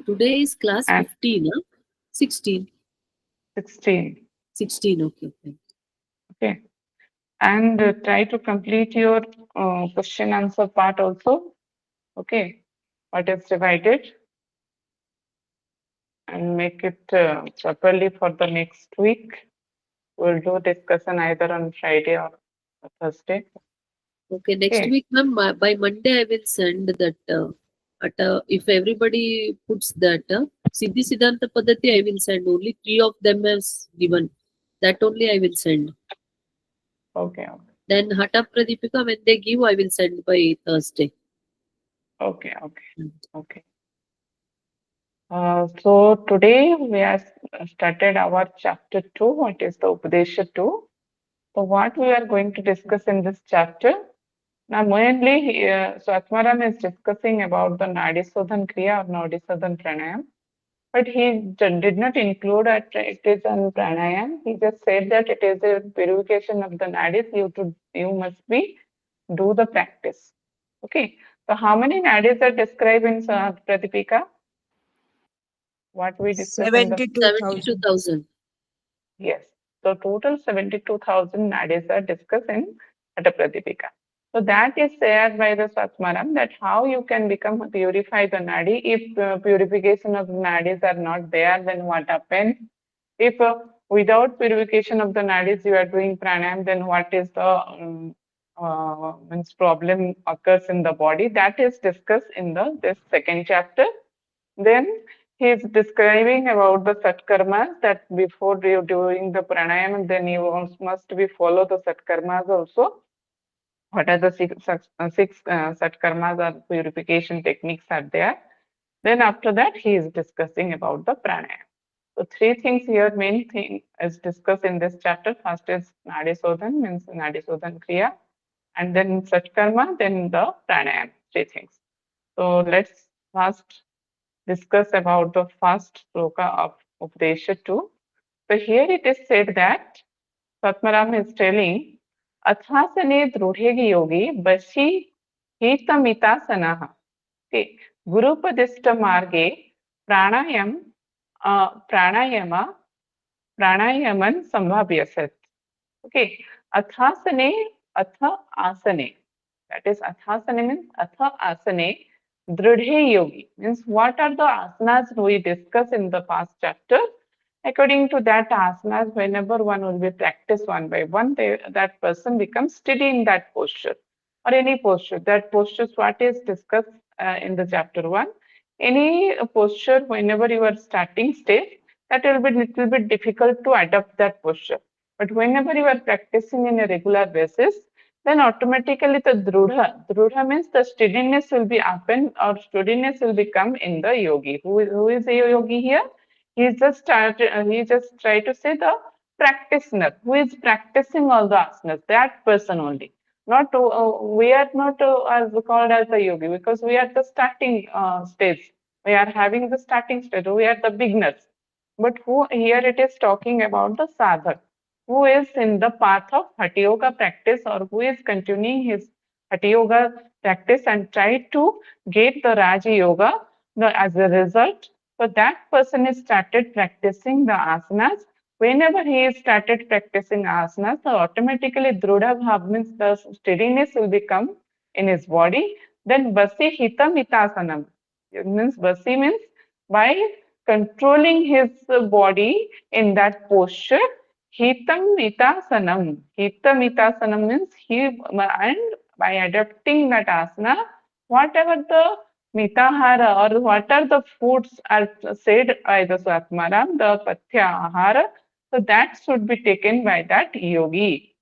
Today is class And 15, huh? 16. 16. 16, okay. Okay. And try to complete your question answer part also. Okay. What is divided, and make it properly for the next week. We'll do discussion either on Friday or Thursday. Okay, next Okay. week, ma'am, by Monday, I will send that. If everybody puts that, Siddhi Siddhanta Paddhati, I will send. Only 3 of them as given. That only I will send. Okay. Okay. Then Hatha Pradipika, when they give, I will send by Thursday. Okay. Okay. Mm. Okay. So today we have started our chapter 2, what is the Upadesha 2. So what we are going to discuss in this chapter? Now mainly, so Atmaram is discussing about the Nadisodhan Kriya or Nadisodhan Pranayam. But he did not include that it is an pranayam. He just said that it is a purification of the nadis. You must be do the practice. Okay. So how many nadis are described in Pradipika? What we discussed in the 72,000. 72,000. yes. So total 72,000 nadis are discussed in Hatha Pradipika. So that is said by the Swatmaram that how you can become purify the nadi. If purification of nadis are not there, then what happens? If without purification of the nadis you are doing pranayam, then what is the means problem occurs in the body? That is discussed in the this second chapter. Then he is describing about the satkarmas that before you doing the pranayam, then you must be follow the satkarmas also. What are the six satkarmas or purification techniques are there? Then after that, he is discussing about the pranayam. So three things here, main thing is discussed in this chapter. First is Nadisodhan, means Nadisodhan Kriya, and then Satkarma, then the pranayam, three things. So let's first discuss about the first sloka of Upadesha 2. So here it is said that Satmaram is telling, Athasane drudhegi yogi bashi hitamitasanaha. Okay. Gurupadishta marge pranayam pranayama pranayaman sambhavyasat. Okay. Athasane atha asane. That is athasane means atha asane. Drudhe yogi means what are the asanas we discussed in the past chapter. According to that asanas, whenever one will be practiced one by one, that person becomes steady in that posture or any posture. That posture is what is discussed in the chapter 1. Any posture, whenever you are starting stage, that will be little bit difficult to adopt that posture. But whenever you are practicing in a regular basis, then automatically the drudha means the steadiness will be happen or steadiness will become in the yogi. Who is a yogi here? He just try to say the practitioner who is practicing all the asanas. That person only. Not we are not as called as a yogi because we are the starting stage. We are having the starting stage. We are the beginners. But who here it is talking about the sadhak who is in the path of Hatha Yoga practice or who is continuing his Hatha Yoga practice and try to get the Raja Yoga as a result. So that person is started practicing the asanas. Whenever he is started practicing asanas, so automatically Drudha Bhav means the steadiness will become in his body. Then Basi Hitam Itasanam. It means Basi means by controlling his body in that posture, Hitam Itasanam. Hitam Itasanam means and by adapting that asana, whatever the mitahara or what are the foods are said by the Swatmaram, the Pathya Ahara, so that should be taken by that yogi.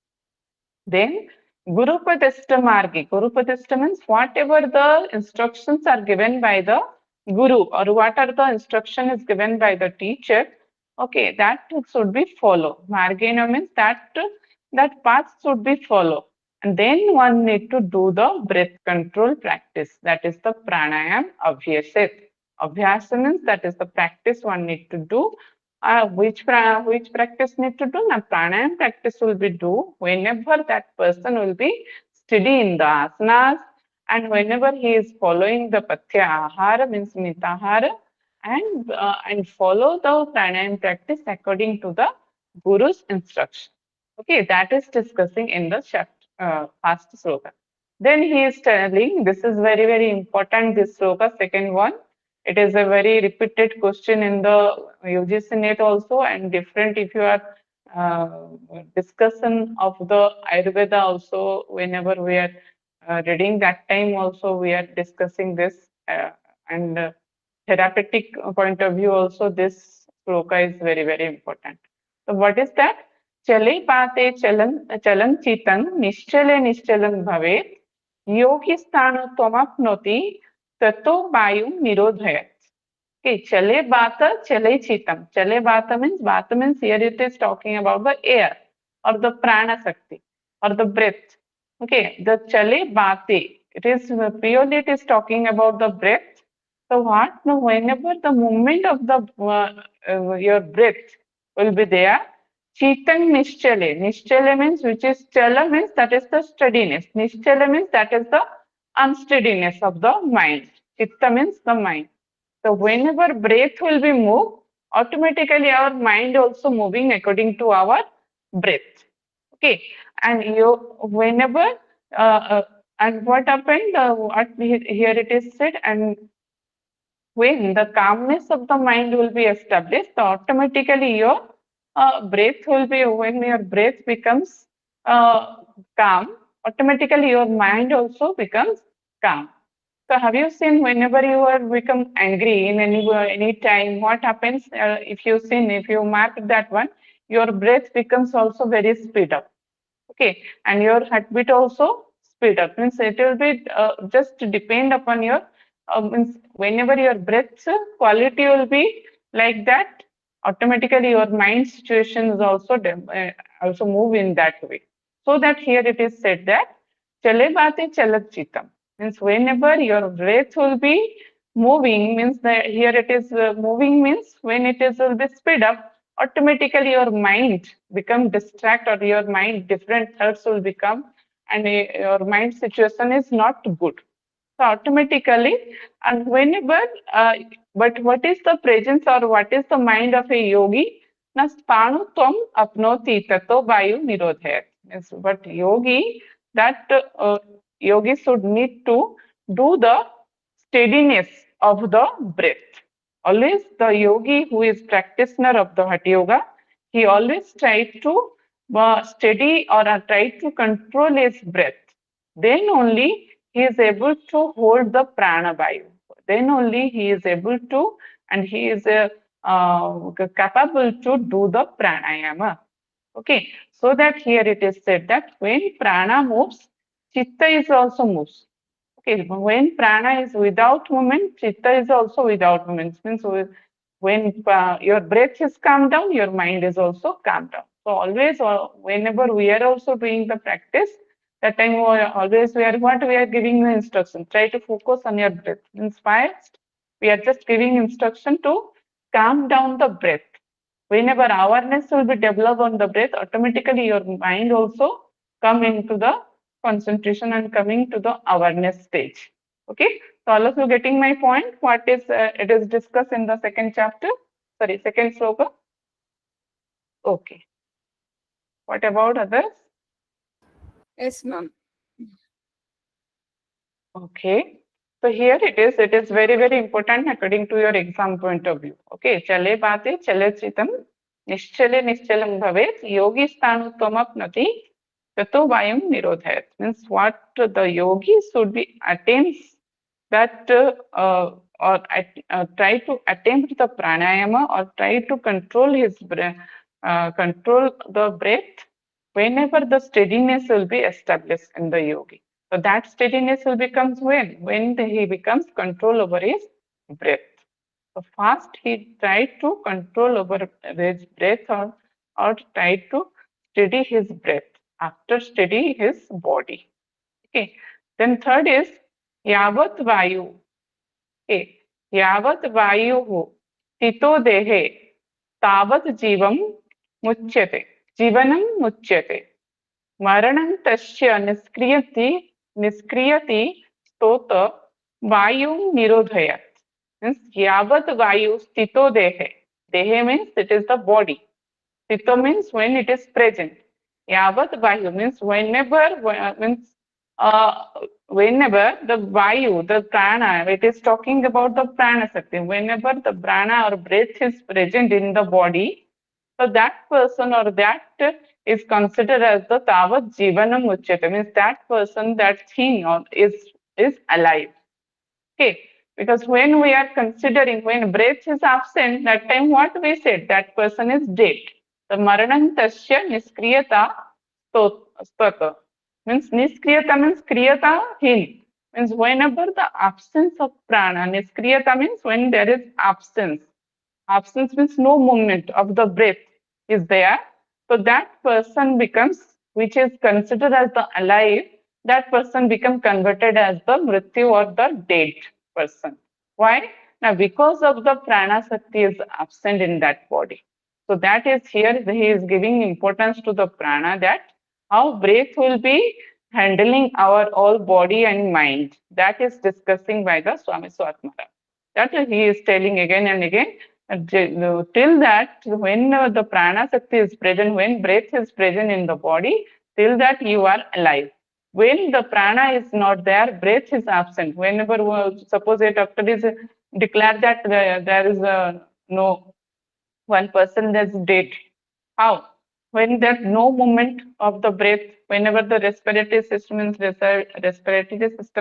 Then Gurupadishta Margi. Gurupadishta means whatever the instructions are given by the Guru or what are the instruction is given by the teacher, okay, that should be follow. Margena means that path should be follow. And then one need to do the breath control practice. That is the pranayam abhyasit. Abhyasa means that is the practice one need to do. Which practice need to do? Now, pranayam practice will be do whenever that person will be steady in the asanas and whenever he is following the pathya ahara means mitahara and follow the pranayama practice according to the guru's instruction. Okay, that is discussing in the first sloka. Then he is telling, this is very, very important, this sloka, second one. It is a very repeated question in the UGC NET also, and different if you are discussion of the Ayurveda also, whenever we are reading that time also, we are discussing this and therapeutic point of view also, this sloka is very, very important. So what is that? Chale pate chalan chitan nischale nischalem bhavet yogi sthana tomapnoti tato vayu nirodhayat. Okay, chale bata chale chitam. Chale bata means here it is talking about the air or the prana sakti or the breath. Okay, the chale bate, it is purely it is talking about the breath. So what? Now, whenever the movement of the your breath will be there, chitang nischale. Nischale means which is chala means that is the steadiness. Nischale means that is the unsteadiness of the mind. Chitta means the mind. So whenever breath will be moved, automatically our mind also moving according to our breath. Okay, and you whenever and what happened? What here it is said, and when the calmness of the mind will be established, so automatically your breath will be, when your breath becomes calm, automatically your mind also becomes calm. So have you seen whenever you are become angry in any time, what happens if you seen, if you mark that one, your breath becomes also very speed up. Okay, and your heartbeat also speed up. Means it will be just depend upon your means whenever your breath quality will be like that, automatically your mind situations also move in that way. So that here it is said that chale bate chalat chitam, means whenever your breath will be moving, means that here it is moving means when it is will be speed up, automatically your mind become distract or your mind different thoughts will become, and your mind situation is not good. So automatically, and whenever, but what is the presence or what is the mind of a yogi? Na spanu tvam apnoti tato vayu nirodhayat. Means, but yogi, that yogi should need to do the steadiness of the breath. Always the yogi who is practitioner of the Hatha Yoga, he always try to steady or try to control his breath. Then only he is able to hold the prana vayu. Then only he is able to, and he is capable to do the pranayama. Okay, so that here it is said that when prana moves, chitta is also moves. Okay, when prana is without movement, chitta is also without movement. Means when your breath is calmed down, your mind is also calmed down. So always, whenever we are also doing the practice, that time always we are what we are giving the instruction. Try to focus on your breath. Means first, we are just giving instruction to calm down the breath. Whenever awareness will be developed on the breath, automatically your mind also come into the concentration and coming to the awareness stage. Okay, so all of you getting my point? What is it is discussed in the second chapter? Sorry, second sloka. Okay. What about others? Yes, ma'am. Okay. So here it is very, very important according to your exam point of view. Okay, chale bate chale chitam nischale nischalem bhavet yogi sthanu tvamapnati tato vayam nirodhayat. Means what the yogi should be attempts that try to attempt the pranayama or try to control his breath, control the breath whenever the steadiness will be established in the yogi. So that steadiness will becomes when he becomes control over his breath. So first he tried to control over his breath or tried to steady his breath after steady his body. Okay. Then third is yavat vayu. Okay. Yavat vayu tito dehe tavat jivam muchyate. Jivanam muchyate. Maranam tasya niskriyati stota vayum nirodhayat. means yavat vayu stito dehe. Dehe means it is the body. Stito means when it is present. Yavat vayu means whenever the vayu, the prana, it is talking about the prana sakti. Whenever the prana or breath is present in the body, so that person or that is considered as the tavat jivanam uchyate, means that person, that thing is alive. Okay, because when we are considering when breath is absent, that time what we said, that person is dead. The maranantasya niskriyata stata means niskriyata means kriyata hin, means whenever the absence of prana, niskriyata means when there is absence. Absence means no movement of the breath is there. So that person becomes, which is considered as the alive, that person becomes converted as the mrityu or the dead person. Why? Now, because of the prana sakti is absent in that body. So that is here, he is giving importance to the prana, that how breath will be handling our all body and mind. That is discussing by the Swami Swatmara. That he is telling again and again, till that when the prana sakti is present, when breath is present in the body, till that you are alive. When the prana is not there, breath is absent. Whenever, suppose a doctor is declared that there is no one person that's dead. How? When there's no movement of the breath, whenever the respiratory system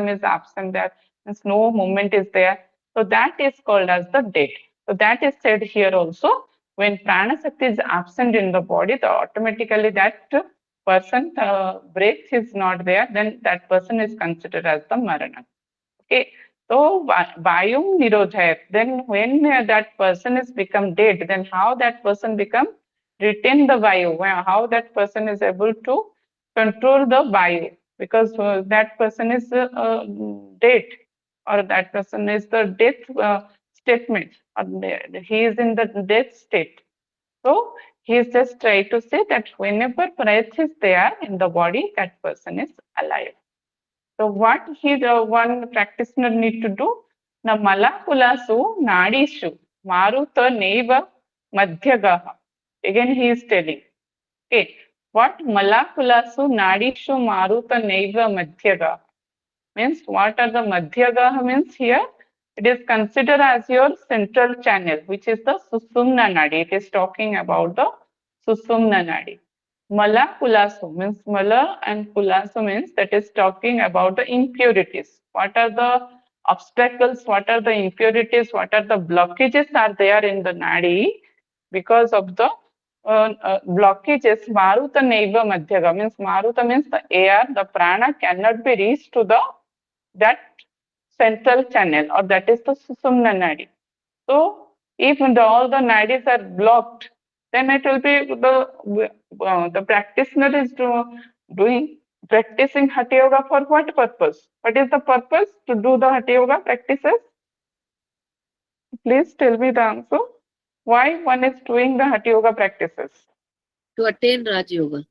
is absent, that means no movement is there. So that is called as the dead. So that is said here also. When prana sakti is absent in the body, the automatically that person breath is not there, then that person is considered as the marana. Okay, so vayu nirodhayat. Then when that person is become dead, then how that person become retain the vayu? How that person is able to control the vayu? Because that person is dead, or that person is the death statement, or he is in the death state. So he is just trying to say that whenever breath is there in the body, that person is alive. So what the one practitioner need to do? Na malakulasu nadishu maruta neva madhyagaha. Again he is telling. Okay, what malakulasu nadishu maruta neva madhyagaha means, what are the madhyagaha means here? It is considered as your central channel, which is the susumna nadi. It is talking about the susumna nadi. Mala kulasu means mala, and kulasu means that is talking about the impurities. What are the obstacles? What are the impurities? What are the blockages are there in the nadi? Because of the blockages, maruta neva madhyaga means maruta means the air, the prana cannot be reached to the that central channel, or that is the susumna nadi. So if all the nadis are blocked, then it will be the practitioner is doing practicing Hatha Yoga for what purpose? What is the purpose to do the Hatha Yoga practices? Please tell me the answer. Why one is doing the Hatha Yoga practices? To attain Raj Yoga.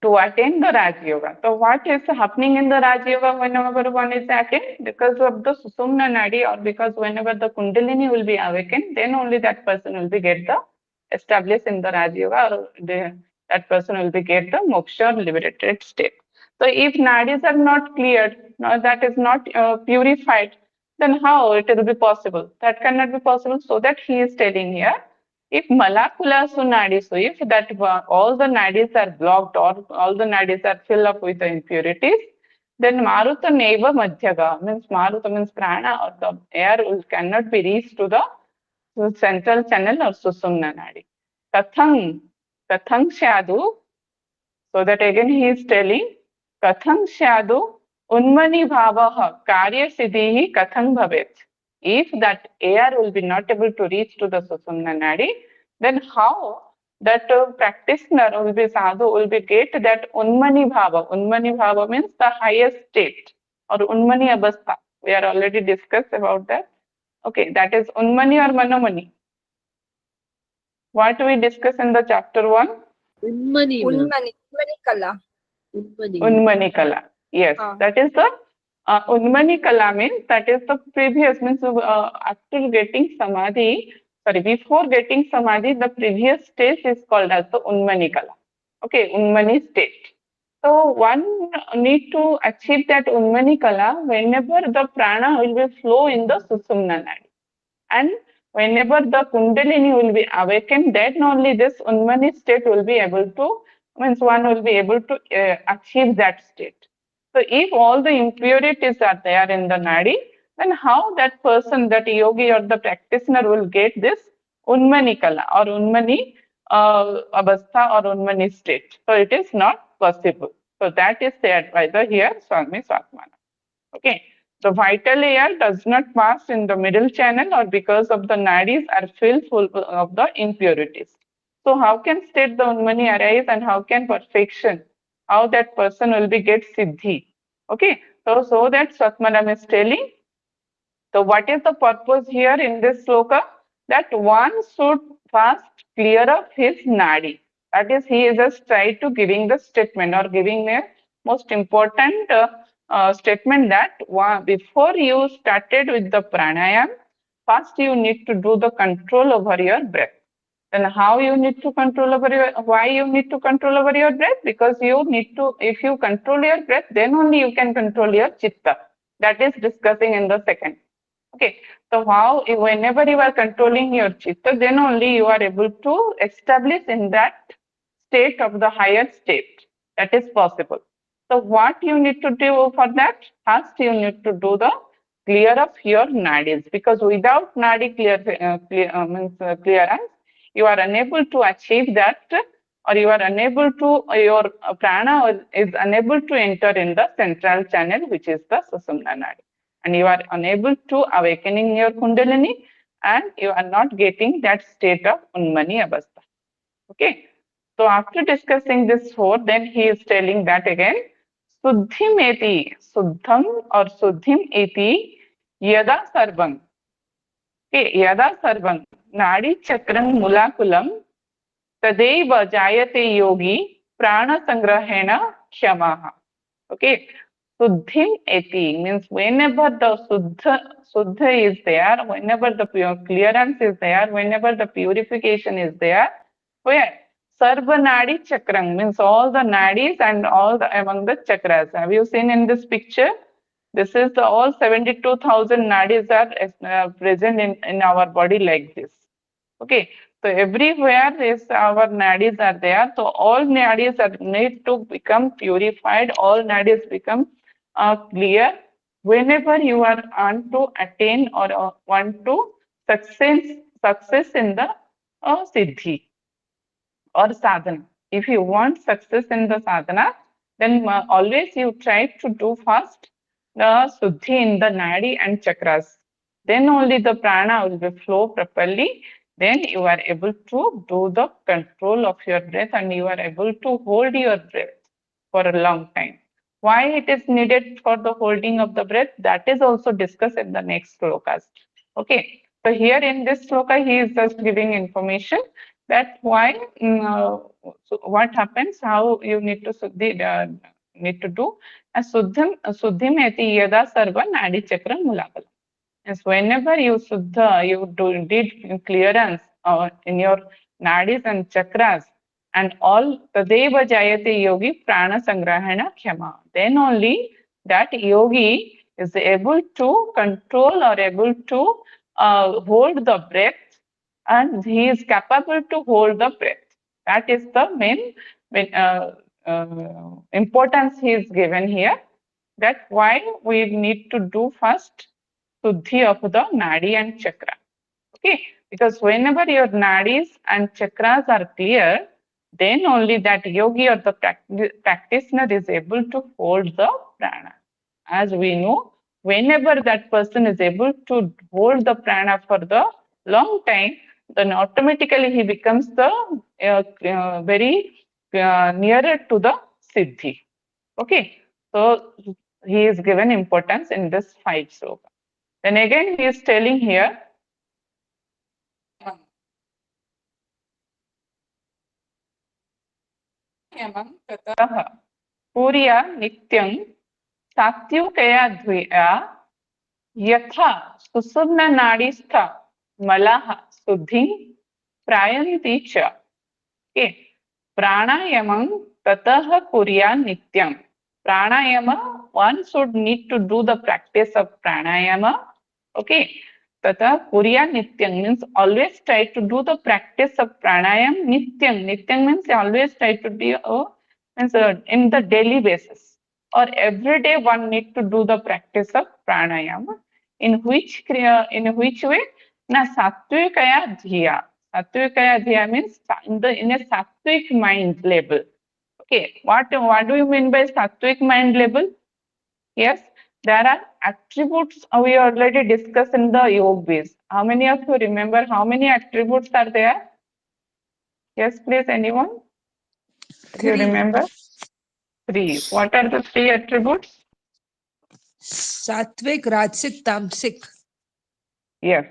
To attain the Raj Yoga. So what is happening in the Raj Yoga whenever one is attained? Because of the Susumna Nadi, or because whenever the Kundalini will be awakened, then only that person will be get the established in the Raj Yoga, or that person will be get the moksha or liberated state. So if nadis are not cleared, that is not purified, then how it will be possible? That cannot be possible. So that he is telling here, if malakulasu nadis, so if that all the nadis are blocked, or all the nadis are filled up with the impurities, then maruta neva madhyaga means maruta means prana, or the air cannot be reached to the central channel or susumna nadi. Kathang shadu. So that again he is telling, kathang shadu unmani bhavaha karya siddhihi kathang bhavet. If that air will be not able to reach to the susumna nadi, then how that practitioner will be sadhu will be get that unmani bhava. Unmani bhava means the highest state, or unmani abastha. We are already discussed about that. Okay, that is unmani or manomani. What we discuss in the chapter 1? Unmani. Unmani kala. Unmani. Unmani kala. Yes, that is the Unmani Kala means that is the previous, means after getting Samadhi, sorry, before getting Samadhi, the previous stage is called as the Unmani Kala. Okay, Unmani state. So one need to achieve that Unmani Kala whenever the prana will be flow in the Susumna Nadi. And whenever the Kundalini will be awakened, then only this Unmani state will be able to, means one will be able to achieve that state. So if all the impurities are there in the nadi, then how that person, that yogi or the practitioner will get this Unmani Kala or Unmani Avastha or Unmani state? So it is not possible. So that is the advisor here, Swami Swatmana. Okay. The vital air does not pass in the middle channel, or because of the nadis are filled full of the impurities. So how can state the Unmani arise, and how can perfection, how that person will be get siddhi? Okay, so that Swatmanam is telling. So what is the purpose here in this sloka? That one should first clear up his nadi. That is, he is just trying to giving the statement or giving a most important statement that before you started with the pranayam, first you need to do the control over your breath. Then how you need to control over your, why you need to control over your breath? Because you need to, if you control your breath, then only you can control your chitta. That is discussing in the second. Okay, so how, whenever you are controlling your chitta, then only you are able to establish in that state of the higher state. That is possible. So what you need to do for that? First, you need to do the clear of your nadis, because without nadi clearance, you are unable to achieve that, or you are unable to, your prana is unable to enter in the central channel, which is the Susumna Nadi. And you are unable to awakening your Kundalini, and you are not getting that state of Unmani Avastha. Okay. So after discussing this four, then he is telling that again, Suddhim eti, Suddham or Suddhim eti, Yada Sarvam. Okay, Yada Sarvam, Nadi Chakran Mulakulam, Tadeva Jayate Yogi, Prana Sangrahena Kshamaha. Okay, Suddhim eti means whenever the Suddha is there, whenever the clearance is there, whenever the purification is there, where Sarva Nadi Chakrang means all the nadis and all the among the chakras. Have you seen in this picture? This is the all 72,000 nadis are present in our body like this. Okay, so everywhere is our nadis are there. So all nadis are need to become purified. All nadis become clear whenever you are on to attain or want to success in the siddhi or sadhana. If you want success in the sadhana, then always you try to do first the suddhi in the nadi and chakras. Then only the prana will be flow properly. Then you are able to do the control of your breath, and you are able to hold your breath for a long time. Why it is needed for the holding of the breath, that is also discussed in the next slokas. Okay, so here in this sloka, he is just giving information that why, so what happens, how you need to need to do. Suddhim eti yada sarva nadi chakra mulakala. Yes, whenever you suddha, you did clearance in your nadis and chakras, and all tadeva jayate yogi prana sangrahana khyama. Then only that yogi is able to control or able to hold the breath, and he is capable to hold the breath. That is the main importance he is given here. That why we need to do first Suddhi of the Nadi and Chakra. Okay, because whenever your Nadis and Chakras are clear, then only that yogi or the practitioner is able to hold the prana. As we know, whenever that person is able to hold the prana for the long time, then automatically he becomes the very nearer to the Siddhi. Okay, so he is given importance in this 5 sloka. Then again he is telling here, Purya Nityam सात्विकया ध्वया यथा सुषुम्ना नाडीस्थ मलाः शुद्धिं प्रायन्ति च. Okay. Pranayamam tatah kurya nityam. Pranayama, one should need to do the practice of pranayama. Okay. Tatah kurya nityam means always try to do the practice of pranayam nityam. Nityam means always try to do means in the daily basis or every day one need to do the practice of pranayama. In which way? Na satvikaya dhiya. Satvikaya dhiya means in a sattvic mind level. Okay, what do you mean by sattvic mind level? Yes, there are attributes we already discussed in the yogis. How many of you remember how many attributes are there? Yes, please, anyone? Do you remember? 3. What are the 3 attributes? Sattvic, Rajasic, Tamasic. Yes.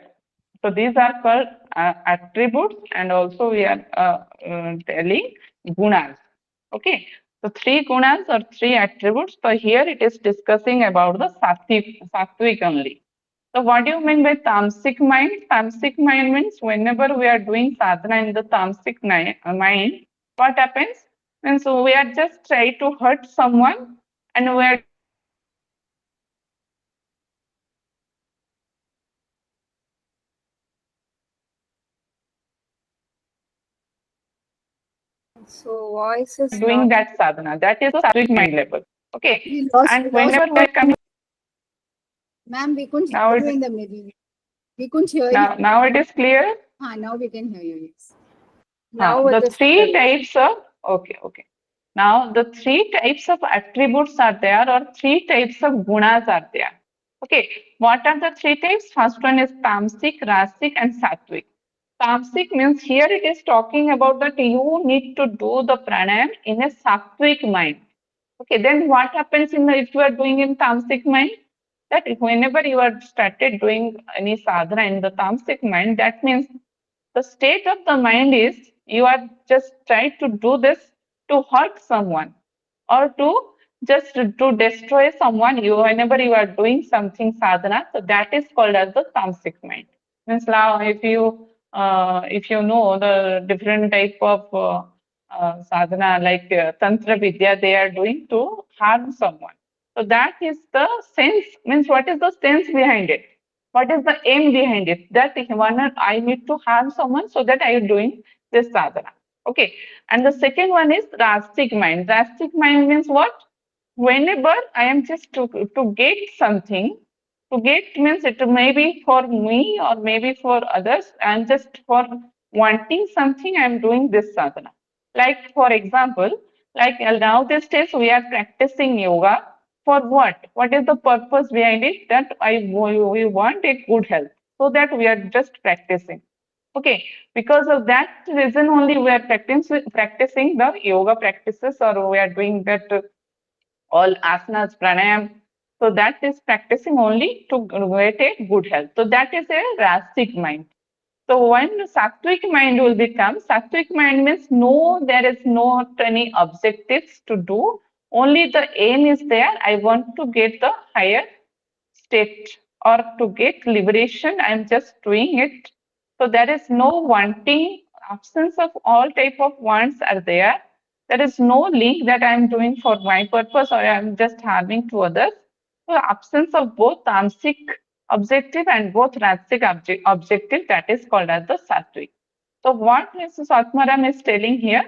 So these are called attributes, and also we are telling gunas. Okay. So 3 gunas or 3 attributes. So here it is discussing about the sattvic only. So what do you mean by tamasic mind? Tamasic mind means whenever we are doing sadhana in the tamasic mind, what happens? And so we are just trying to hurt someone, and we are So voice is doing not. that sadhana. That is the sattvic mind level. Okay. We lost. And whenever we are coming, Ma'am, we couldn't now hear you it, in the middle. We couldn't hear now it is clear. you. Now we can hear you. Yes. The 3 types of okay. Now the 3 types of attributes are there, or 3 types of gunas are there. Okay, what are the 3 types? First one is tamasic, rasic, and sattvic. Tamasic means here it is talking about that you need to do the pranayam in a sattvic mind. Okay, then what happens if you are doing in tamasic mind? That whenever you are started doing any sadhana in the tamasic mind, that means the state of the mind is you are just trying to do this to hurt someone or to just to destroy someone. Whenever you are doing something sadhana, so that is called as the tamasic mind. Means now if you know the different type of sadhana like tantra vidya they are doing to harm someone. So that is the sense, means what is the sense behind it? What is the aim behind it? That I need to harm someone, so that I am doing this sadhana. Okay. And the second one is rastic mind. Rastic mind means what? Whenever I am just to get something, to get means it may be for me or maybe for others, and just for wanting something, I am doing this sadhana. Like for example, like now these days we are practicing yoga. For what? What is the purpose behind it? That we want a good health, so that we are just practicing. Okay, because of that reason only we are practicing the yoga practices, or we are doing that all asanas, pranayam. So that is practicing only to get a good health. So that is a rastic mind. So when sattvic mind will become, sattvic mind means no, there is not any objectives to do. Only the aim is there. I want to get the higher state or to get liberation. I am just doing it. So there is no wanting, absence of all type of wants are there. There is no link that I am doing for my purpose or I am just harming to others. So absence of both tamasic objective and both rajasic objective, that is called as the sattvic. So what Mrs. Atmaram is telling here,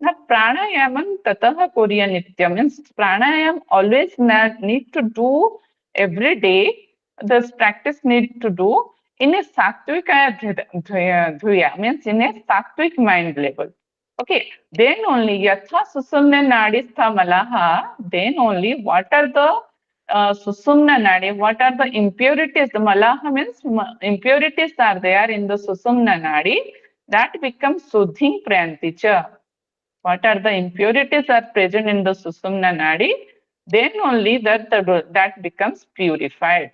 that pranayamam tatah kuriya nitya means pranayam always need to do every day. This practice need to do in a sattvikaya dhya means in a sattvic mind level. Okay, then only yatha susumna nadistha malaha, then only what are the susumna nadi, what are the impurities? The malaha means impurities are there in the susumna nadi, that becomes suddhing prayanticha. What are the impurities are present in the susumna nadi? Then only that becomes purified.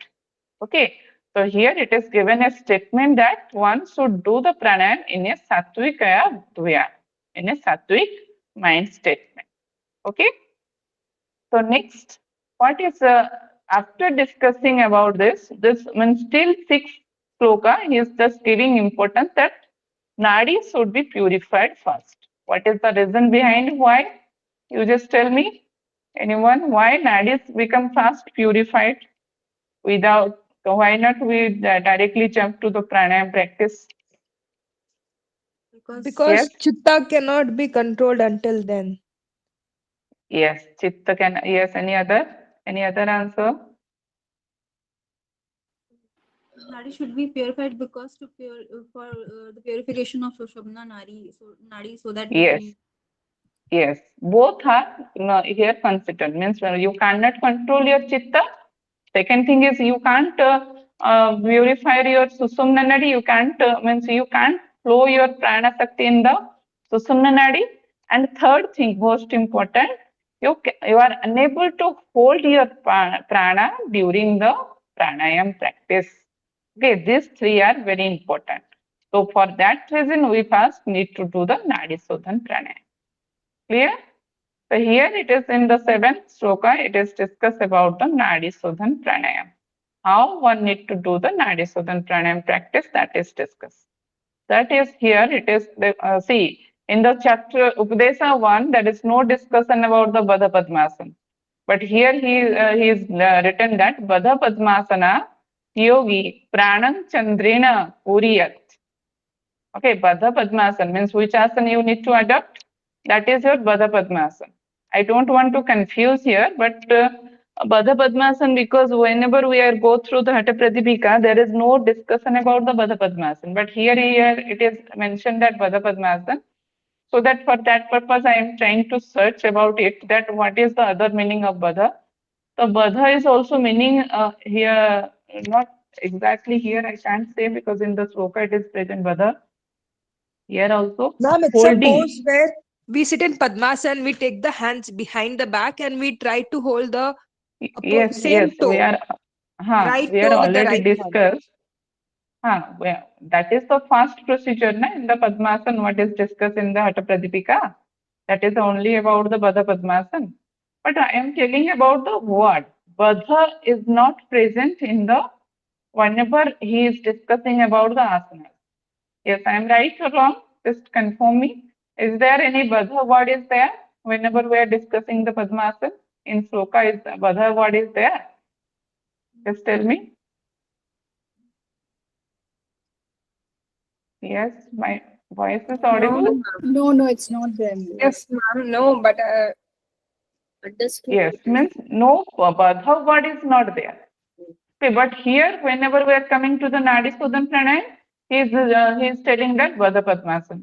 Okay, so here it is given a statement that one should do the pranayam in a sattvikaya dhya, in a sattvic mind statement. Okay, so next what is after discussing about this means still 6th sloka, he is just giving importance that nadi should be purified first. What is the reason behind why? You just tell me, anyone, why nadis become fast purified without? So why not we directly jump to the pranayam practice? Because Yes. chitta cannot be controlled until then. Yes, chitta can. Yes, any other answer? Nadi should be purified because to for the purification of Shobna Nadi, so that we Yes. can. Yes, both are here considered. Means when you cannot control your chitta. Second thing is you can't purify your susumna nadi. You can't means you can't flow your prana sakti in the susumna nadi. And third thing, most important, you are unable to hold your prana during the pranayam practice. Okay, these three are very important. So for that reason, we first need to do the Nadisodhan pranayam. Clear? So here it is in the 7th sloka, it is discussed about the Nadisodhan pranayam. How one need to do the Nadisodhan pranayam practice, that is discussed. That is here, it is, see, in the chapter Upadesa 1, there is no discussion about the Baddha Padmasana. But here he is written that Baddha Padmasana yogi pranam chandrena uriyat. Okay, Baddha Padmasana means which asana you need to adopt? That is your Baddha Padmasana. I don't want to confuse here, but Baddha Padmasana, because whenever we are go through the Hatha Pradipika, there is no discussion about the Baddha Padmasana. But here it is mentioned that Baddha Padmasana. So that for that purpose, I am trying to search about it, that what is the other meaning of Baddha. So Baddha is also meaning here, not exactly here, I can't say because in the sloka it is present Baddha. Here also Ma'am, it's a holding. pose where we sit in Padmasana, we take the hands behind the back and we try to hold the Yes, same yes, toe, right we are toe with the already right hand. discussed. That is the first procedure na, in the Padmasana, what is discussed in the Hatha Pradipika. That is only about the Baddha Padmasana. But I am telling about the word. Baddha is not present in the, whenever he is discussing about the asanas. Yes, I am right or wrong? Just confirm me. Is there any Baddha word is there whenever we are discussing the Padmasana? In sloka, is Baddha word is there? Just tell me. Yes, my voice is audible. No, ma'am. No, it's not there. Yes, ma'am. No, but Understood. Yes, means no Baddha word is not there. Okay, but here, whenever we are coming to the Nadisodhan pranayam, he is telling that Baddha Padmasana.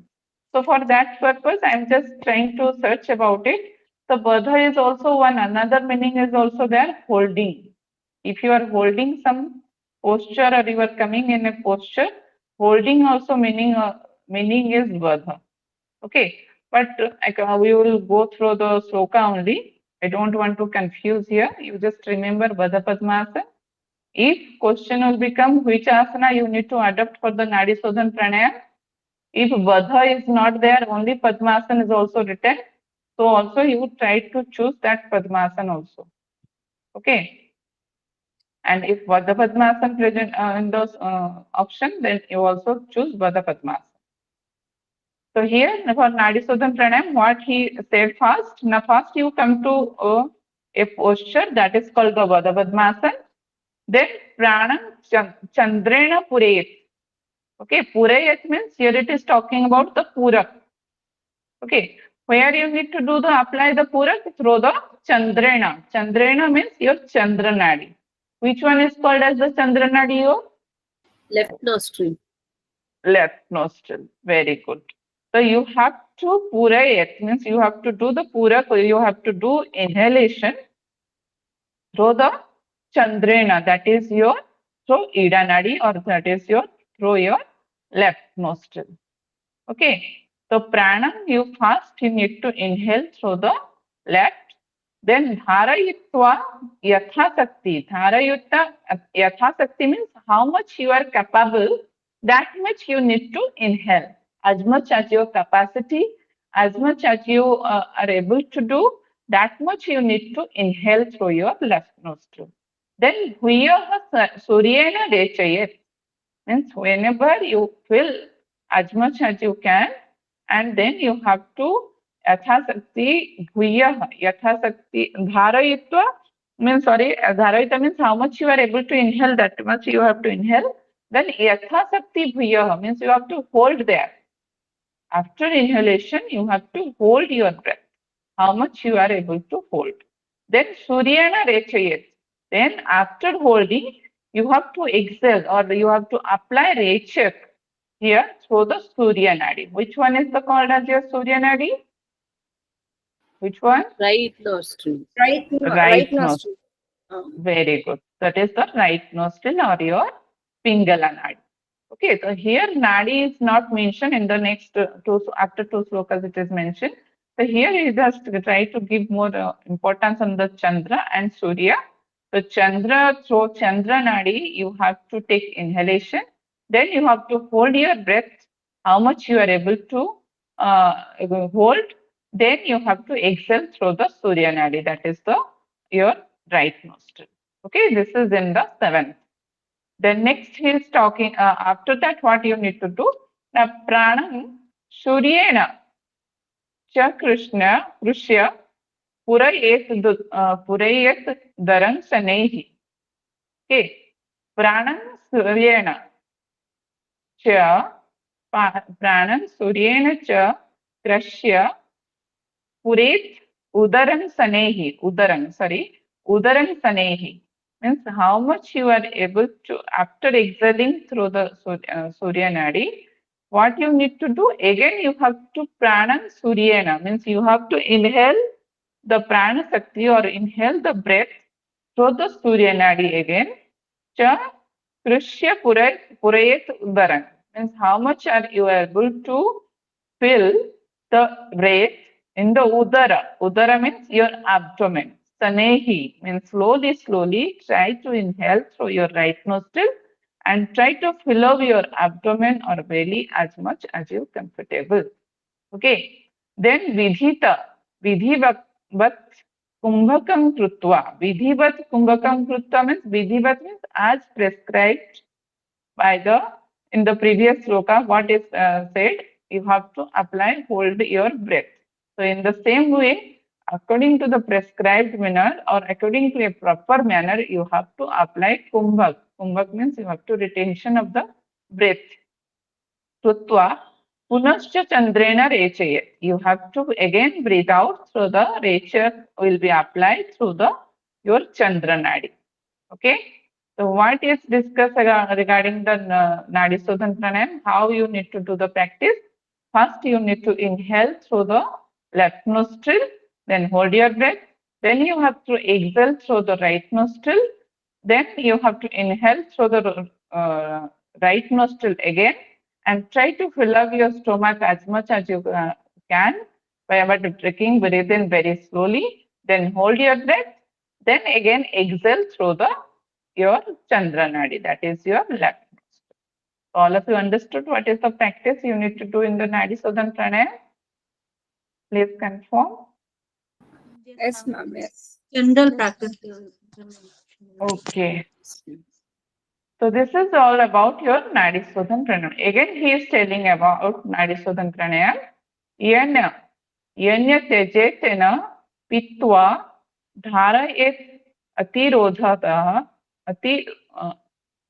So for that purpose, I am just trying to search about it. The Baddha is also one, another meaning is also there, holding. If you are holding some posture or you are coming in a posture, holding also meaning is Baddha. Okay, but we will go through the sloka only. I don't want to confuse here. You just remember Baddha Padmasana. If question will become which asana you need to adopt for the Nadisodhan pranayam, if Baddha is not there, only Padmasana is also written. So also you try to choose that Padmasana also. Okay. And if Baddha Padmasana present in those option, then you also choose Baddha Padmasana. So here for Nadisodhan pranayam, what he said first. Now first you come to a posture that is called the Baddha Padmasana. Then pranam chandrena purayat. Okay, purayat means here it is talking about the purak. Okay, where you need to do the apply the purak through the chandrena. Chandrena means your chandranadi. Which one is called as the chandranadi? Your Left nostril. left nostril. Very good. So you have to purayat means you have to do the purak. You have to do inhalation through the chandrena, that is your through ida nadi, or that is your through your left nostril. Okay, so pranam you first you need to inhale through the left, then dharayitva yathasakti. Yathasakti means how much you are capable, that much you need to inhale. As much as your capacity, as much as you are able to do, that much you need to inhale through your left nostril. Then Bhuyaha Suryena Rechayet means whenever you fill as much as you can, and then you have to Yathasakti Bhuyaha, Yathasakti Dharayitva means Dharayita means how much you are able to inhale, that much you have to inhale. Then Yathasakti Bhuyaha means you have to hold there. After inhalation, you have to hold your breath, how much you are able to hold. Then Suryana Rechayet. Then after holding, you have to exhale or you have to apply Rechak here through the Surya Nadi. Which one is the called as your Surya Nadi? Which one? Right nostril. Right Right nostril. Very good. That is the right nostril or your Pingala Nadi. Okay, so here Nadi is not mentioned in the next after two slokas it is mentioned. So here we just try to give more importance on the Chandra and Surya. So Chandra, through Chandra Nadi, you have to take inhalation. Then you have to hold your breath, how much you are able to hold. Then you have to exhale through the Surya Nadi, that is your right nostril. Okay, this is in the 7th. Then next he is talking, after that what you need to do? Now pranam suryena cha krishya purayet daran sanehi. Okay, pranam suryena cha pranam suryena cha krishya puret udaran sanehi. Udaran sanehi means how much you are able to, after exhaling through the Surya Nadi, what you need to do, again you have to prana suryena, means you have to inhale the prana sakti or inhale the breath through the Surya Nadi again. Cha krishya purayet udaran means how much are you able to fill the breath in the udara. Udara means your abdomen. Sanehi means slowly try to inhale through your right nostril and try to fill up your abdomen or belly as much as you're comfortable. Okay. Then vidhita, vidhivat kumbhakam krutva. Vidhivat kumbhakam krutva means vidhivat means as prescribed by in the previous sloka what is said, you have to apply, hold your breath. So in the same way, according to the prescribed manner or according to a proper manner, you have to apply kumbhak. Kumbhak means you have to retention of the breath. Krutva punascha chandrena rechayet. You have to again breathe out, so the recha will be applied through your chandra nadi. Okay. So what is discussed regarding the Nadisodhana pranayam? How you need to do the practice? First, you need to inhale through the left nostril, then hold your breath. Then you have to exhale through the right nostril. Then you have to inhale through the right nostril again, and try to fill up your stomach as much as you can by taking breathe in very slowly. Then hold your breath. Then again exhale through your Chandra Nadi, that is your left nostril. All of you understood what is the practice you need to do in the Nadisodhana pranayam? Please confirm. Yes, ma'am. Yes. General practice. Okay. So this is all about your Nadisodhana pranayam. Again, he is telling about Nadisodhana pranayam. Yanya tejetena pitva dharayet atirodhatah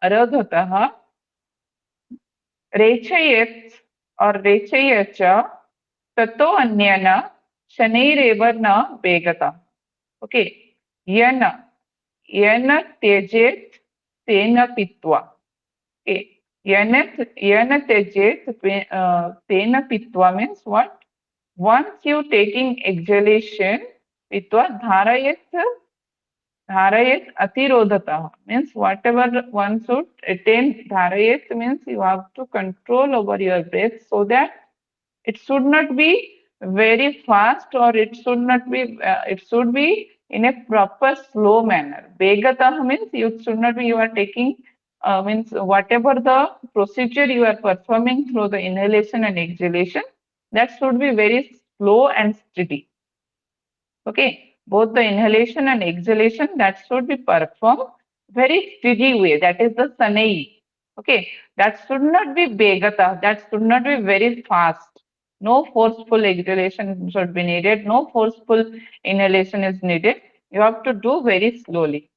arodhatah रेचयेत् और रेचयेच ततो अन्येन शनैरेव न वेगता. Okay, यन त्यजेत् तेन पीत्वा. Okay, यन त्यजेत् तेन पीत्वा means what? Once you taking exhalation, pीत्वा Dharayet atirodhata means whatever one should attain. Dharayet means you have to control over your breath so that it should not be very fast or it should not be, it should be in a proper slow manner. Begata means you should not be, you are taking, means whatever the procedure you are performing through the inhalation and exhalation, that should be very slow and steady. Okay. both the inhalation and exhalation, that should be performed very steady way. That is the sanai. Okay, that should not be begata. That should not be very fast. No forceful exhalation should be needed. No forceful inhalation is needed. You have to do very slowly.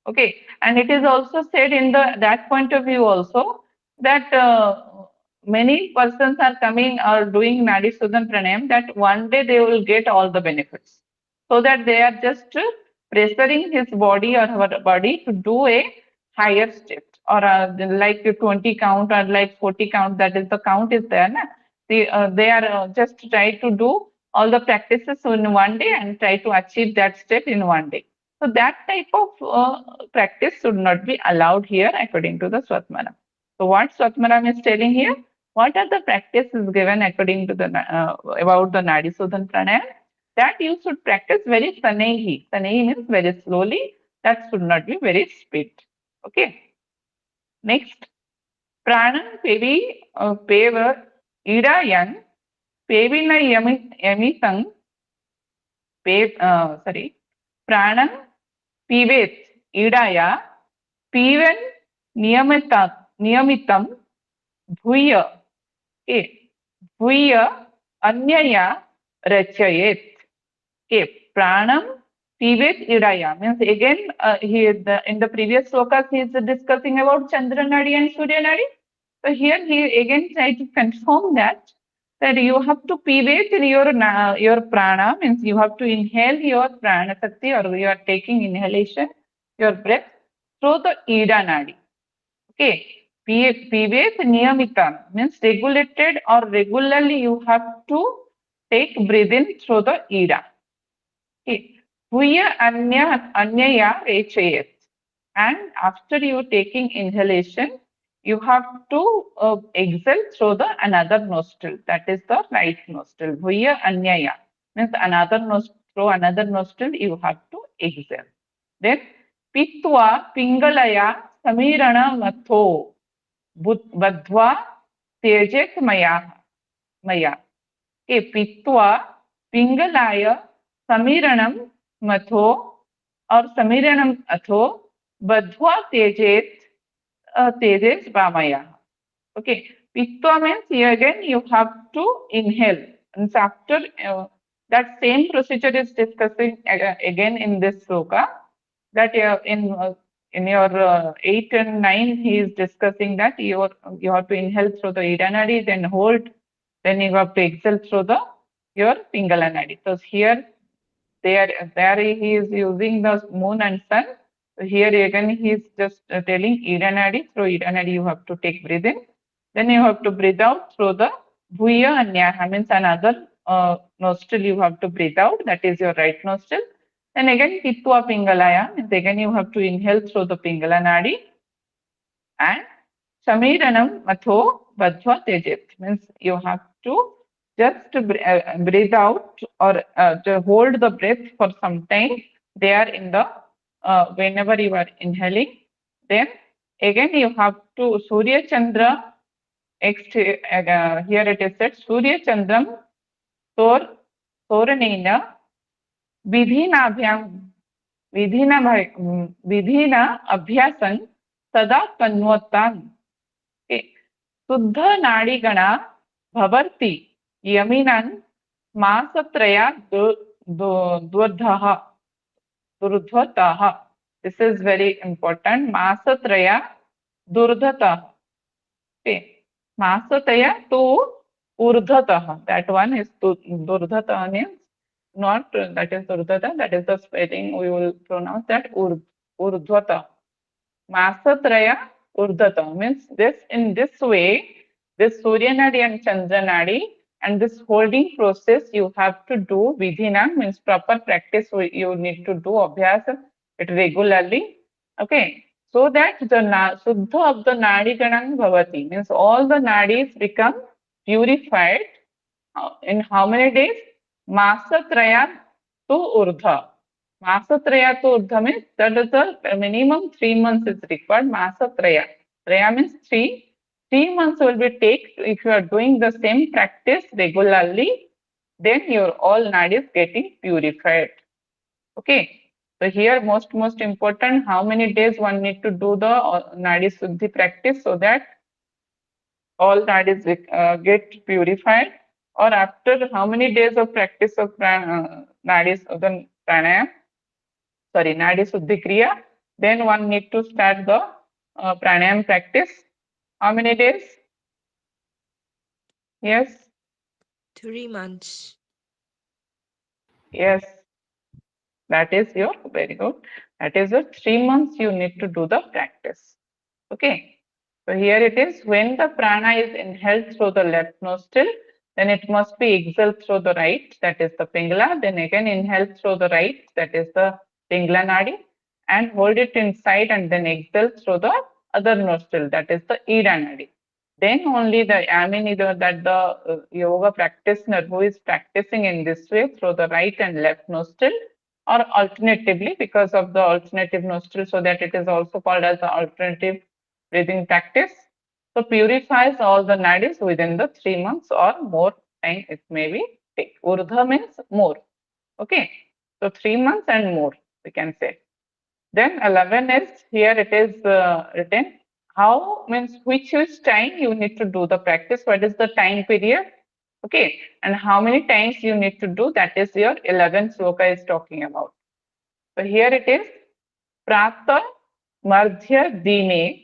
Okay, and it is also said in that point of view also that many persons are coming or doing Nadisodhan pranayam that one day they will get all the benefits. So that they are just pressuring his body or her body to do a higher step or like a 20 count or like 40 count. That is the count is there. Na? They are just try to do all the practices in one day and try to achieve that step in one day. So that type of practice should not be allowed here according to the Swatmaram. So what Swatmaram is telling here? What are the practices given according to the about the Nadisodhan pranayam? That you should practice very sanehi. Sanehi means very slowly. That should not be very speed. Okay. Next, pranam pevi peva idayan pevina yamitang pranam pivet idaya piven niyamitam bhuya bhuya anyaya rachayet. Okay, pranam pivet idaya means again in the previous slokas he is discussing about Chandra Nadi and Surya Nadi. So here he again tries to confirm that you have to pivet in your prana means you have to inhale your prana sakti or you are taking inhalation your breath through the ida nadi. Okay, pivet niyamitam means regulated or regularly you have to take breathe in through the ida. Okay, Huya anyaya rechayet. And after you taking inhalation, you have to exhale through the another nostril. That is the right nostril. Bhuya anyaya means another nostril. Through another nostril, you have to exhale. Then pitwa pingalaya samirana matho badhva tejet maya. Okay, pitwa pingalaya samiranam matho or samiranam atho badhva tejes vamaya. Okay, pittva means here again you have to inhale. And so after that same procedure is discussing again in this sloka that in your 8 and 9 he is discussing that you have to inhale through the ida nadi, then hold, then you have to exhale through your pingala nadi. So here there he is using the moon and sun. So here again he is just telling ida nadi, through ida nadi you have to take breathe in, then you have to breathe out through the bhuya anyaha means another nostril you have to breathe out, that is your right nostril. Then again pitwa pingalaya means again you have to inhale through the pingala nadi, and samiranam matho badhva tejet means you have to just breathe out or to hold the breath for some time there in the whenever you are inhaling. Then again you have to Surya Chandra here it is said Surya Chandram Soranena Vidhinabhyam Vidhina Abhyasan Sada Kanvotan. Suddha Nadigana Bhavarti Yaminan Masatraya Durdhataha. This is very important. Masatraya Durdhataha. Okay. Masatraya to Urdhataha. That one is Durdhataha means not that is Durdhata, that is the spelling we will pronounce that Urdhata. Masatraya Urdhata means this in this way, this Surya Nadi and Chandra Nadi and this holding process you have to do vidhina means proper practice you need to do abhyas it regularly. Okay, so that the Suddha of the Nadi Ganang Bhavati means all the Nadis become purified in how many days? Masatraya to Urdha. Masatraya to Urdha means that is the minimum 3 months is required. Masatraya. Traya means 3. 3 months will be take if you are doing the same practice regularly, then your all nadis getting purified. Okay. So here most important, how many days one need to do the Nadi Suddhi practice so that all nadis get purified, or after how many days of practice of nadis of the pranayam, sorry, Nadi Suddhi Kriya, then one need to start the pranayam practice. How many days? Yes, 3 months. yes, that is your very good. That is your 3 months you need to do the practice. Okay. So here it is, when the prana is inhaled through the left nostril, then it must be exhaled through the right, that is the Pingala, then again inhale through the right, that is the Pingala Nadi, and hold it inside and then exhale through the other nostril, that is the Ida Nadi. Then only either that the yoga practitioner who is practicing in this way through the right and left nostril, or alternatively because of the alternative nostril, so that it is also called as the alternative breathing practice. So purifies all the nadis within the 3 months or more time it may be take. Urdhva means more. Okay. So 3 months and more we can say. Then 11 is, here it is written, how means which time you need to do the practice, what is the time period, okay, and how many times you need to do, that is your 11th sloka is talking about. So here it is, Prata Madhya Dine.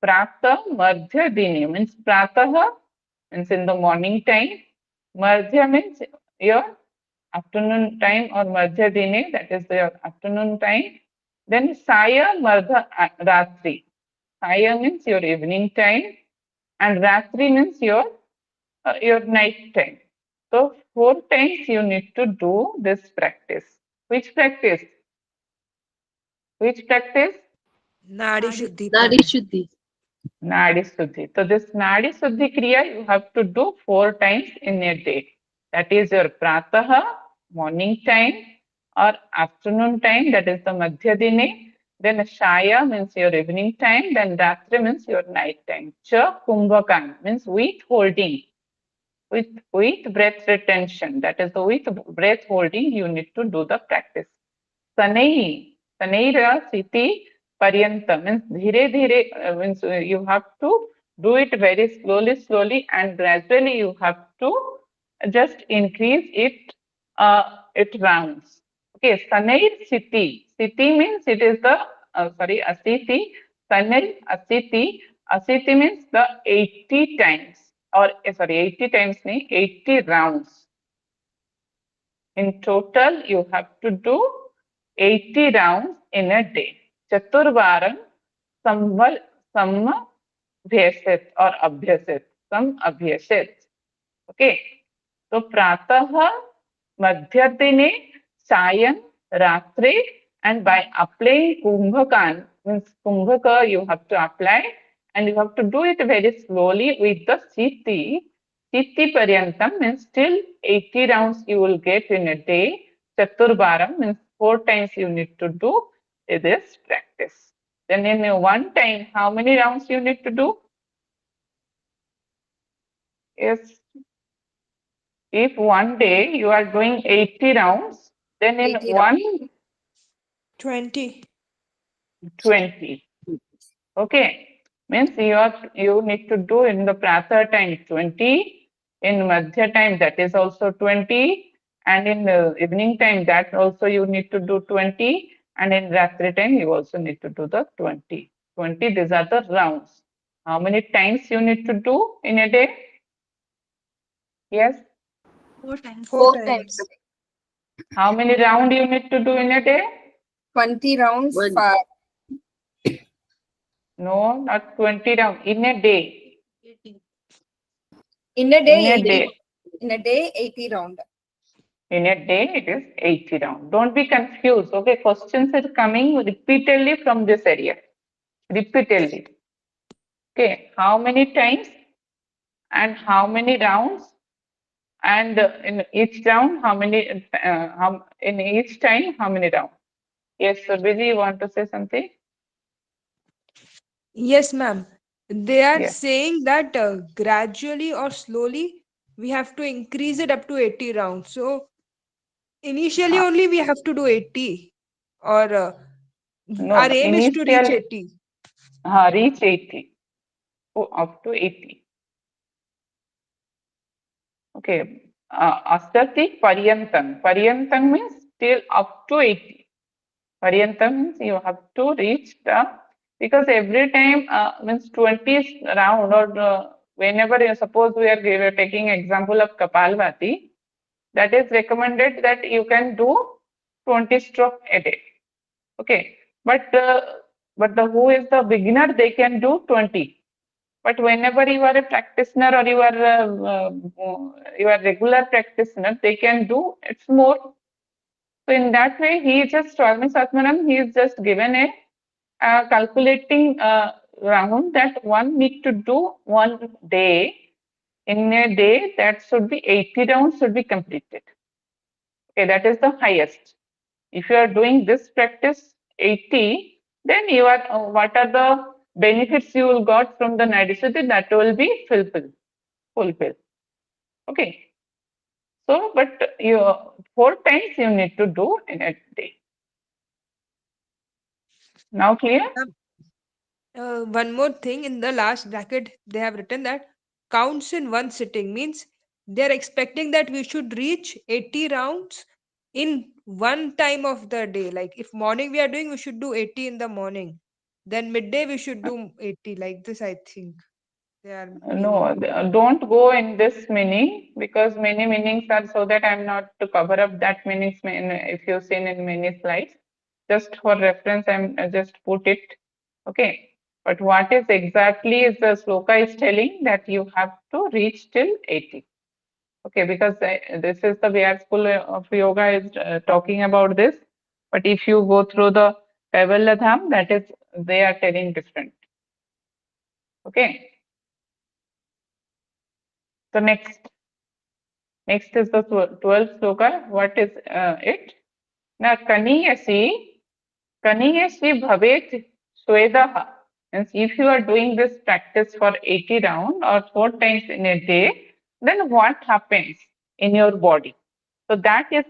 Prata Madhya Dine means Pratah means in the morning time. Madhya means your afternoon time, or Madhya Dine, that is your afternoon time. Then Saya Madhya Ratri. Saya means your evening time, and Ratri means your night time. So 4 times you need to do this practice. Which practice? Which practice? Nadi Shuddhi Nadi Pranayam. Shuddhi. Nadi Suddhi. So this Nadi Suddhi Kriya you have to do 4 times in a day. That is your Prataha, morning time, or afternoon time, that is the Madhya Dine. Then Shaya means your evening time. Then Ratri means your night time. Cha Kumbhakan means with holding. With breath retention. That is the with breath holding you need to do the practice. Sanai, Sanaira Siti Paryanta means dhire dhire means you have to do it very slowly and gradually you have to just increase it rounds. Okay, Sanair Siti. Siti means it is the Asiti. Sanair Asiti. Asiti means the 80 times, or 80 times means 80 rounds. In total, you have to do 80 rounds in a day. Chaturvaram samabhyasit or abhyasit. Samabhyasit. Okay. So pratah, madhyadine, sayan, ratri, and by applying kumbhakan, means kumbhaka you have to apply, and you have to do it very slowly with the siti. Siti paryantam means till 80 rounds you will get in a day. Chaturvaram means 4 times you need to do this practice. Then in one time, how many rounds you need to do? Yes. If one day you are doing 80 rounds, then in 80 one 20. 20. Okay. Means you need to do in the Pratha time 20, in Madhya time that is also 20, and in the evening time that also you need to do 20, and in Ratri time you also need to do the 20. 20, these are the rounds. How many times you need to do in a day? Yes. 4 times. 4 4 times. times. How many round you need to do in a day? 20 rounds One. for No, not 20 round. In a day. 80. in a In day a 80. day. In a day 80 round. In a day, it is 80 round. Don't be confused. Okay, questions are coming repeatedly from this area. Repeatedly. Okay, how many times and how many rounds, and in each round, how many, in each time, how many rounds? Yes, Surbiji, you want to say something? Yes, ma'am. They are Yes. saying that gradually or slowly we have to increase it up to 80 rounds. So Initially only we have to do 80, or No, our aim is to reach initial 80. reach 80, up to 80. Okay. Asati Paryantam. Paryantam means till up to 80. Paryantam means you have to reach the, because every time means 20 round, or whenever you suppose we are taking example of Kapalbhati, that is recommended that you can do 20 stroke a day. Okay. But the who is the beginner, they can do 20. But whenever you are a practitioner, or you are regular practitioner, they can do it's more. So in that way, he just Swami Satmanam, he is just given a calculating round that one need to do one day. In a day, that should be 80 rounds should be completed. Okay, that is the highest. If you are doing this practice 80, then you are what are the benefits you will got from the Nadisodhana, that will be fulfilled. Okay. So, but you 4 times you need to do in a day. Now clear? One more thing, in the last bracket, they have written that counts in one sitting, means they're expecting that we should reach 80 rounds in one time of the day. Like if morning we are doing, we should do 80 in the morning. Then midday we should do 80, like this, I think they are meaning. No, don't go in this meaning, because many meanings are, so that I'm not to cover up that meanings if you've seen in many slides. Just for reference, I'm just put it. Okay. But what is exactly is the sloka is telling that you have to reach till 80. Okay, because this is the way our school of yoga is talking about this. But if you go through the Kaivalya, that is, they are telling different. Okay. So next is the 12th sloka. What is it? Now, Kaniyasi bhavet swedaha. Means if you are doing this practice for 80 rounds or 4 times in a day, then what happens in your body? So that is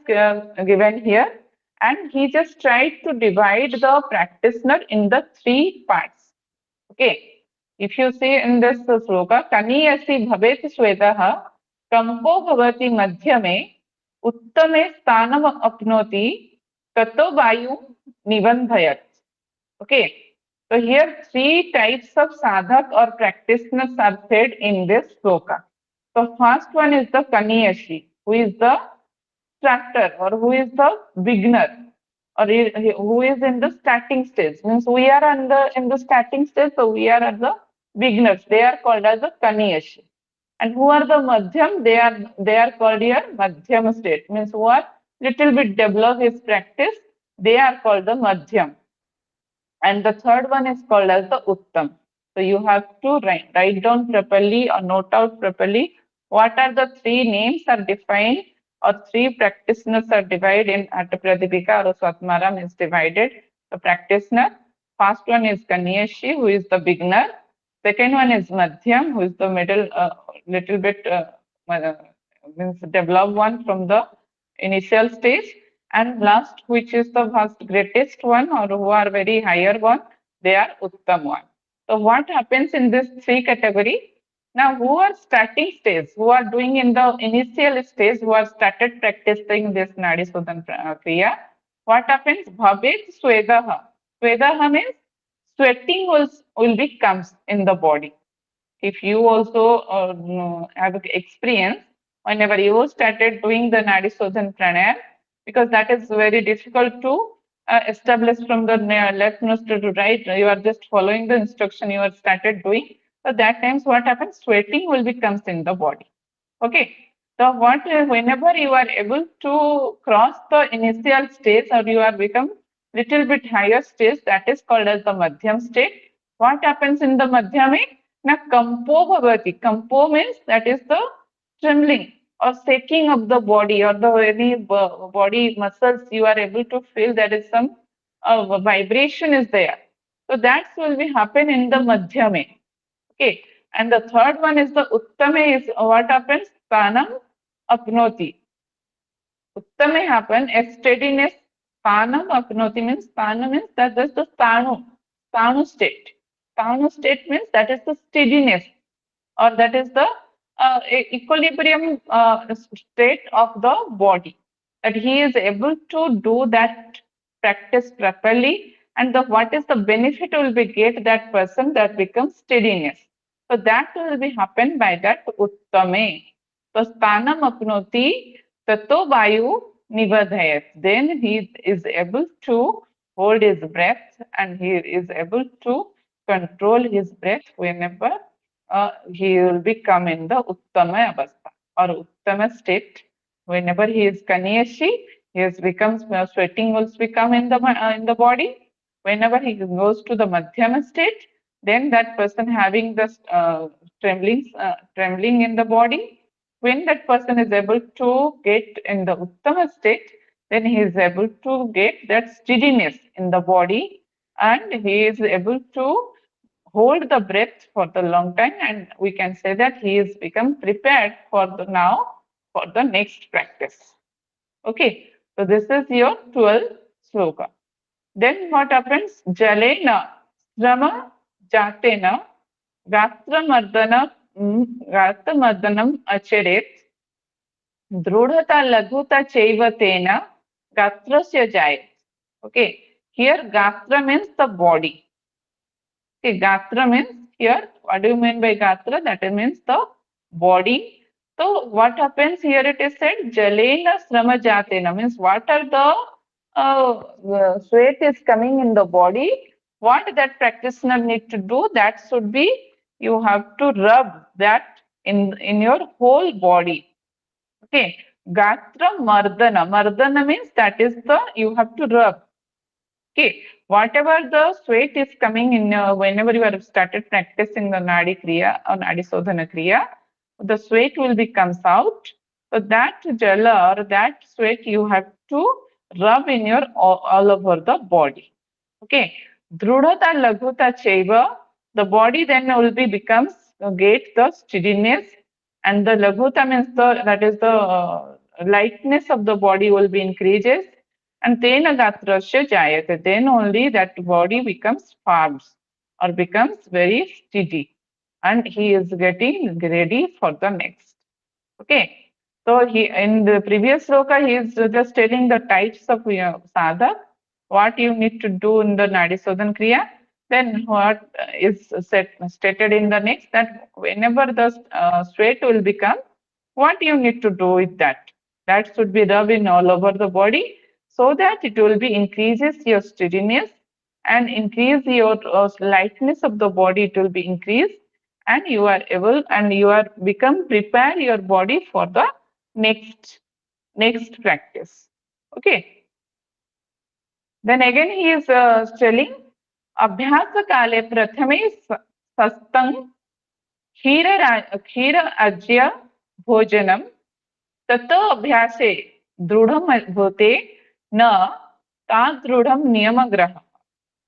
given here. And he just tried to divide the practitioner in the 3 parts. Okay. If you see in this sloka, Kaniyasi bhavet swedaha, kampo bhavati madhyame, uttame sthanam apnoti, tato vayu nibandhayat. Okay. So here 3 types of sadhak or practitioners are said in this sloka. So first one is the Kaniyashi, who is the starter, or who is the beginner, or who is in the starting stage. Means we are in the starting stage, so we are at the beginners. They are called as the Kaniyashi. And who are the Madhyam? They are called here Madhyam state. Means who are little bit develop his practice, they are called the Madhyam. And the third one is called as the Uttam. So you have to write down properly or note out properly what are the 3 names are defined, or 3 practitioners are divided in at Pradipika or Swatmaram is divided. The practitioner, first one is Kanyashi, who is the beginner. Second one is Madhyam, who is the middle, little bit means developed one from the initial stage. And last, which is the first greatest one, or who are very higher one, they are Uttam one. So what happens in this 3 category? Now, who are starting stage, who are doing in the initial stage, who are started practicing this Nadisodhana Kriya, what happens? Bhavet Swedaha. Swedaha means sweating will be comes in the body. If you also have experience, whenever you started doing the Nadisodhan pranayam, because that is very difficult to establish from the left nostril to right, you are just following the instruction you have started doing. So that times what happens? Sweating will be comes in the body. Okay. So whenever you are able to cross the initial stage, or you are become little bit higher stage, that is called as the Madhyam state. What happens in the Madhyame? Now, kampo bhavati. Kampo means that is the trembling or shaking of the body, or the any body muscles you are able to feel that is some vibration is there. So that will be happen in the Madhyame. Okay. And the third one is the Uttame, is what happens? Sthanam apnoti. Uttame happen, a steadiness. Spanam apnoti means spana means that is the stanu state. Stanu state means that is the steadiness, or that is the equilibrium state of the body. That he is able to do that practice properly, and the what is the benefit will be get that person that becomes steadiness. So that will be happen by that uttame. So sthanam apnoti tato vayu nivadhayat. Then he is able to hold his breath, and he is able to control his breath whenever he will become in the uttama avastha or uttama state. Whenever he is kanyashi, he has becomes sweating will become in the body. Whenever he goes to the madhyama state, then that person having the trembling in the body. When that person is able to get in the uttama state, then he is able to get that steadiness in the body, and he is able to hold the breath for the long time, and we can say that he is become prepared for the now for the next practice. Okay, so this is your 12th sloka. Then what happens? Jalena srama jatena gatramardanam acharet drudhata laghuta chaiva tena gatrasya jayat. Okay, here gatra means the body. Okay, gatra means here, what do you mean by gatra? That means the body. So what happens here? It is said jalena srama jatena, means what are the sweat is coming in the body. What that practitioner need to do? That should be you have to rub that in your whole body. Okay, gatra mardana. Mardana means that is the you have to rub. Okay, whatever the sweat is coming in whenever you have started practicing the Nadi Kriya or Nadisodhana Kriya, the sweat will be comes out. So that jala or that sweat you have to rub in your all over the body. Okay, drudhata laghuta chaiva, the body then will be becomes get the steadiness, and the laghuta means the that is the lightness of the body will be increases, and tena gatrasya jayate, then only that body becomes firms or becomes very steady, and he is getting ready for the next. Okay, so he in the previous sloka he is just telling the types of sadhak, what you need to do in the Nadisodhan Kriya. Then what is stated in the next, that whenever the sweat will become, what you need to do with that? That should be rubbed in all over the body, so that it will be increases your steadiness and increase your lightness of the body. It will be increased, and you are able and you are become prepare your body for the next practice. Okay. Then again he is telling abhyasa kale prathame sastang khira ajya bhojanam tato abhyase drudham bhote na tadrudham niyamagraha.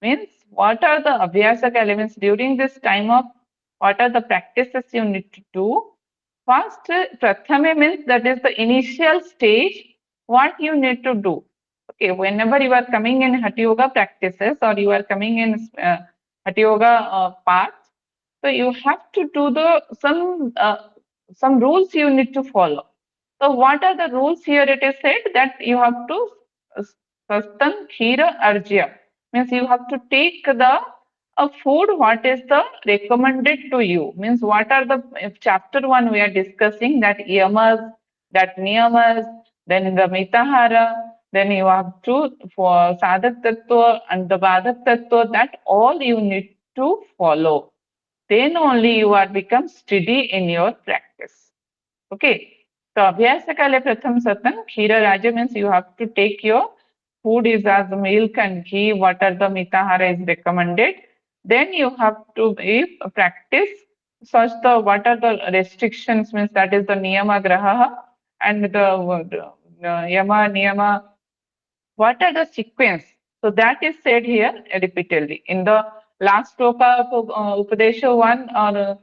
Means what are the abhyasak elements during this time of what are the practices you need to do. First, prathame means that is the initial stage what you need to do. Okay, whenever you are coming in Hatha Yoga practices or you are coming in Hatha Yoga path, so you have to do the some rules you need to follow. So what are the rules here? It is said that you have to sastan khira arjya, means you have to take the food what is the recommended to you, means what are the chapter 1 we are discussing that yamas, that niyamas, then the mitahara, then you have to for sadhak tattva and the vadak tattva, that all you need to follow. Then only you are become steady in your practice. Okay. So abhyasa kale pratham satan khira raja means you have to take your food is as milk and ghee, what are the mitahara is recommended. Then you have to practice such the what are the restrictions, means that is the niyama graha and the yama niyama, what are the sequence. So that is said here repeatedly in the last sloka of Upadesha 1, or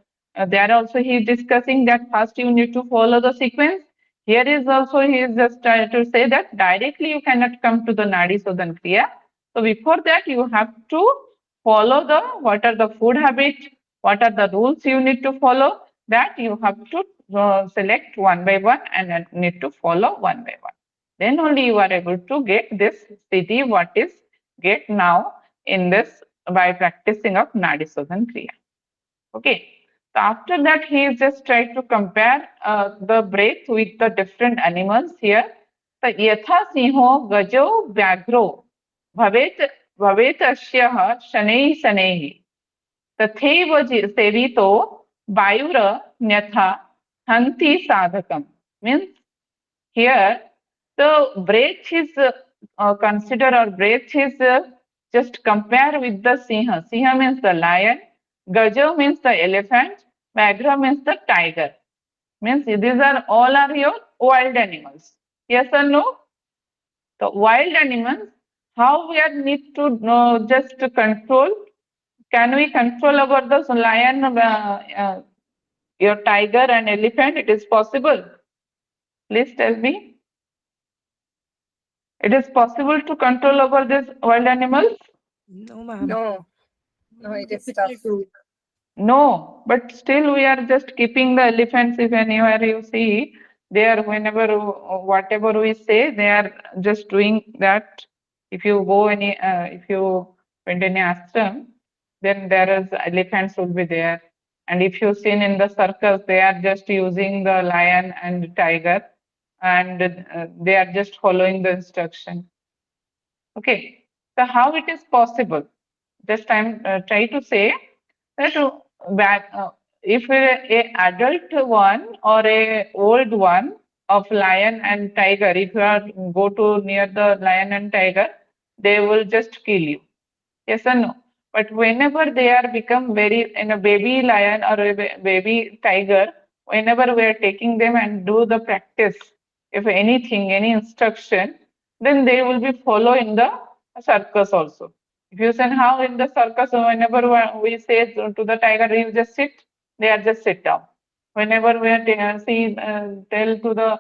there also he is discussing that first you need to follow the sequence. Here is also he is just trying to say that directly you cannot come to the Nadisodhan Kriya. So before that you have to follow what are the food habits, what are the rules you need to follow, that you have to select one by one and need to follow one by one. Then only you are able to get this Siddhi, what is get now in this by practicing of Nadisodhan Kriya. Okay. So after that, he is just trying to compare the breath with the different animals here. So yatha sinho gajo vyagro bhavet asyah shanei shanei tatheva sevito vayura nyatha hanti sadhakam. Means here the breath is consider or breath is just compare with the Sinha. Sinha means the lion, Gajo means the elephant, Vagra means the tiger. Means these are all are your wild animals. Yes or no? The wild animals, how we are need to know just to control? Can we control over the lion, your tiger and elephant? It is possible. Please tell me. It is possible to control over these wild animals? No, ma'am. No, no, it is tough. No, but still we are just keeping the elephants. If anywhere you see, they are whenever whatever we say, they are just doing that. If you go if you went any ashram, then there is elephants will be there. And if you seen in the circus, they are just using the lion and tiger, and they are just following the instruction. Okay, so how it is possible? Just I'm try to say that if a adult one or a old one of lion and tiger, if you are go to near the lion and tiger, they will just kill you. Yes or no? But whenever they are become very in a baby lion or a baby tiger, whenever we are taking them and do the practice, if anything, any instruction, then they will be follow in the circus also. If you say how in the circus, whenever we say to the tiger, you just sit, they are just sit down. Whenever we are tell to the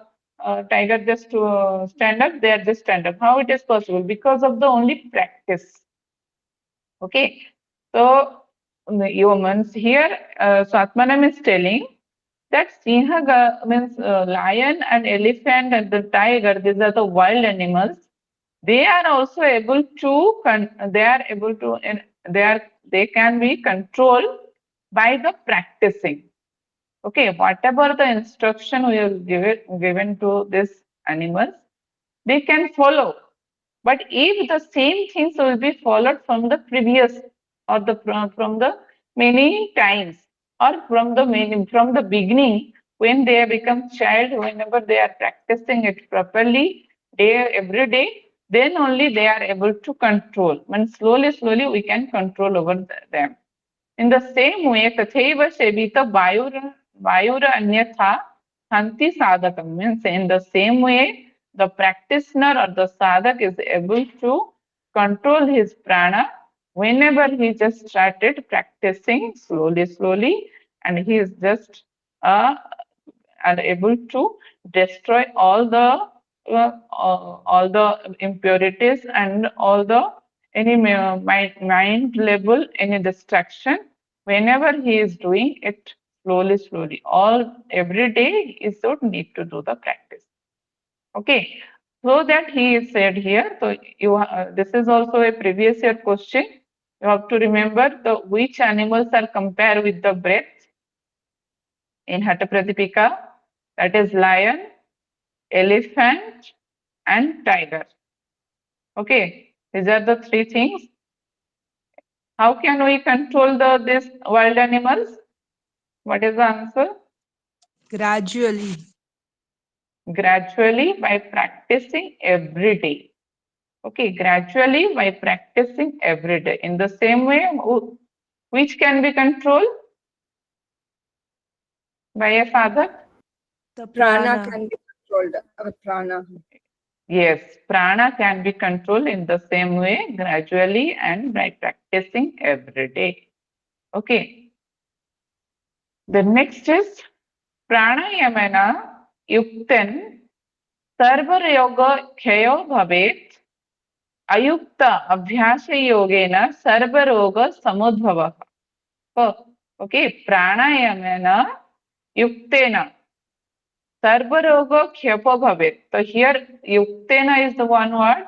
tiger just to stand up, they are just stand up. How it is possible? Because of the only practice. Okay, so the humans here, Swatmanam is telling that Sinha means lion and elephant and the tiger, these are the wild animals. They are also able to, they can be controlled by the practicing. Okay, whatever the instruction we have given to these animals, they can follow. But if the same things will be followed from the previous or from the many times or from the beginning when they become child, whenever they are practicing it properly every day, then only they are able to control. When slowly we can control over them. In the same way, tatheva shebita vayura anyatha hanti sadhakam, means in the same way, the practitioner or the sadhak is able to control his prana whenever he just started practicing slowly, and he is just are able to destroy all the impurities and all the any mind level any distraction whenever he is doing it slowly all every day he should need to do the practice. Okay, so that he is said here. So you this is also a previous year question. You have to remember the which animals are compared with the breath in Hatha Pradipika, that is lion, elephant, and tiger. Okay, these are the three things. How can we control these wild animals? What is the answer? Gradually. Gradually by practicing every day. Okay, gradually by practicing every day. In the same way, which can be controlled by a sadhak? The Prana can be controlled. Our prana. Yes, prana can be controlled in the same way, gradually and by practicing every day. Okay. The next is pranayamana युक्तेन सर्वरोग क्षयो भवेत् अयुक्त अभ्यास योगेन सर्वरोग समुद्भवः. Okay, प्राणायामेन युक्तेन सर्वरोग क्षयो भवेत्. So here yuktena is the one word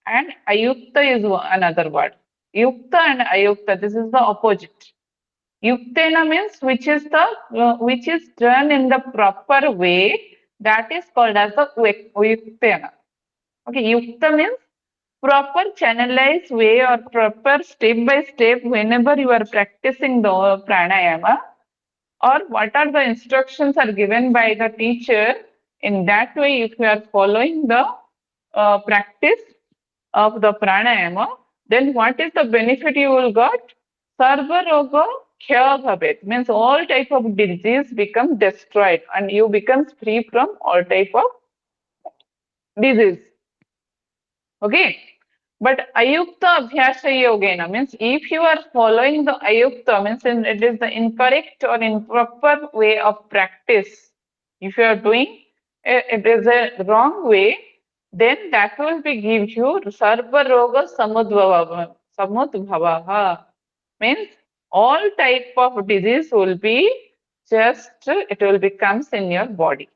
and ayukta is another word. Yukta and ayukta, this is the opposite. Yuktena means which is done in the proper way, that is called as the yuktena. Okay, yukta means proper channelized way or proper step by step whenever you are practicing the pranayama, or what are the instructions are given by the teacher. In that way, if you are following the practice of the pranayama, then what is the benefit you will get? Sarva roga khya bhavet, means all type of disease become destroyed and you become free from all type of disease. Okay. But ayukta abhyasa yogena means if you are following the ayukta, means it is the incorrect or improper way of practice. If you are doing it is a wrong way, then that will be give you sarva roga samudbhava, means all type of disease will be it will becomes in your body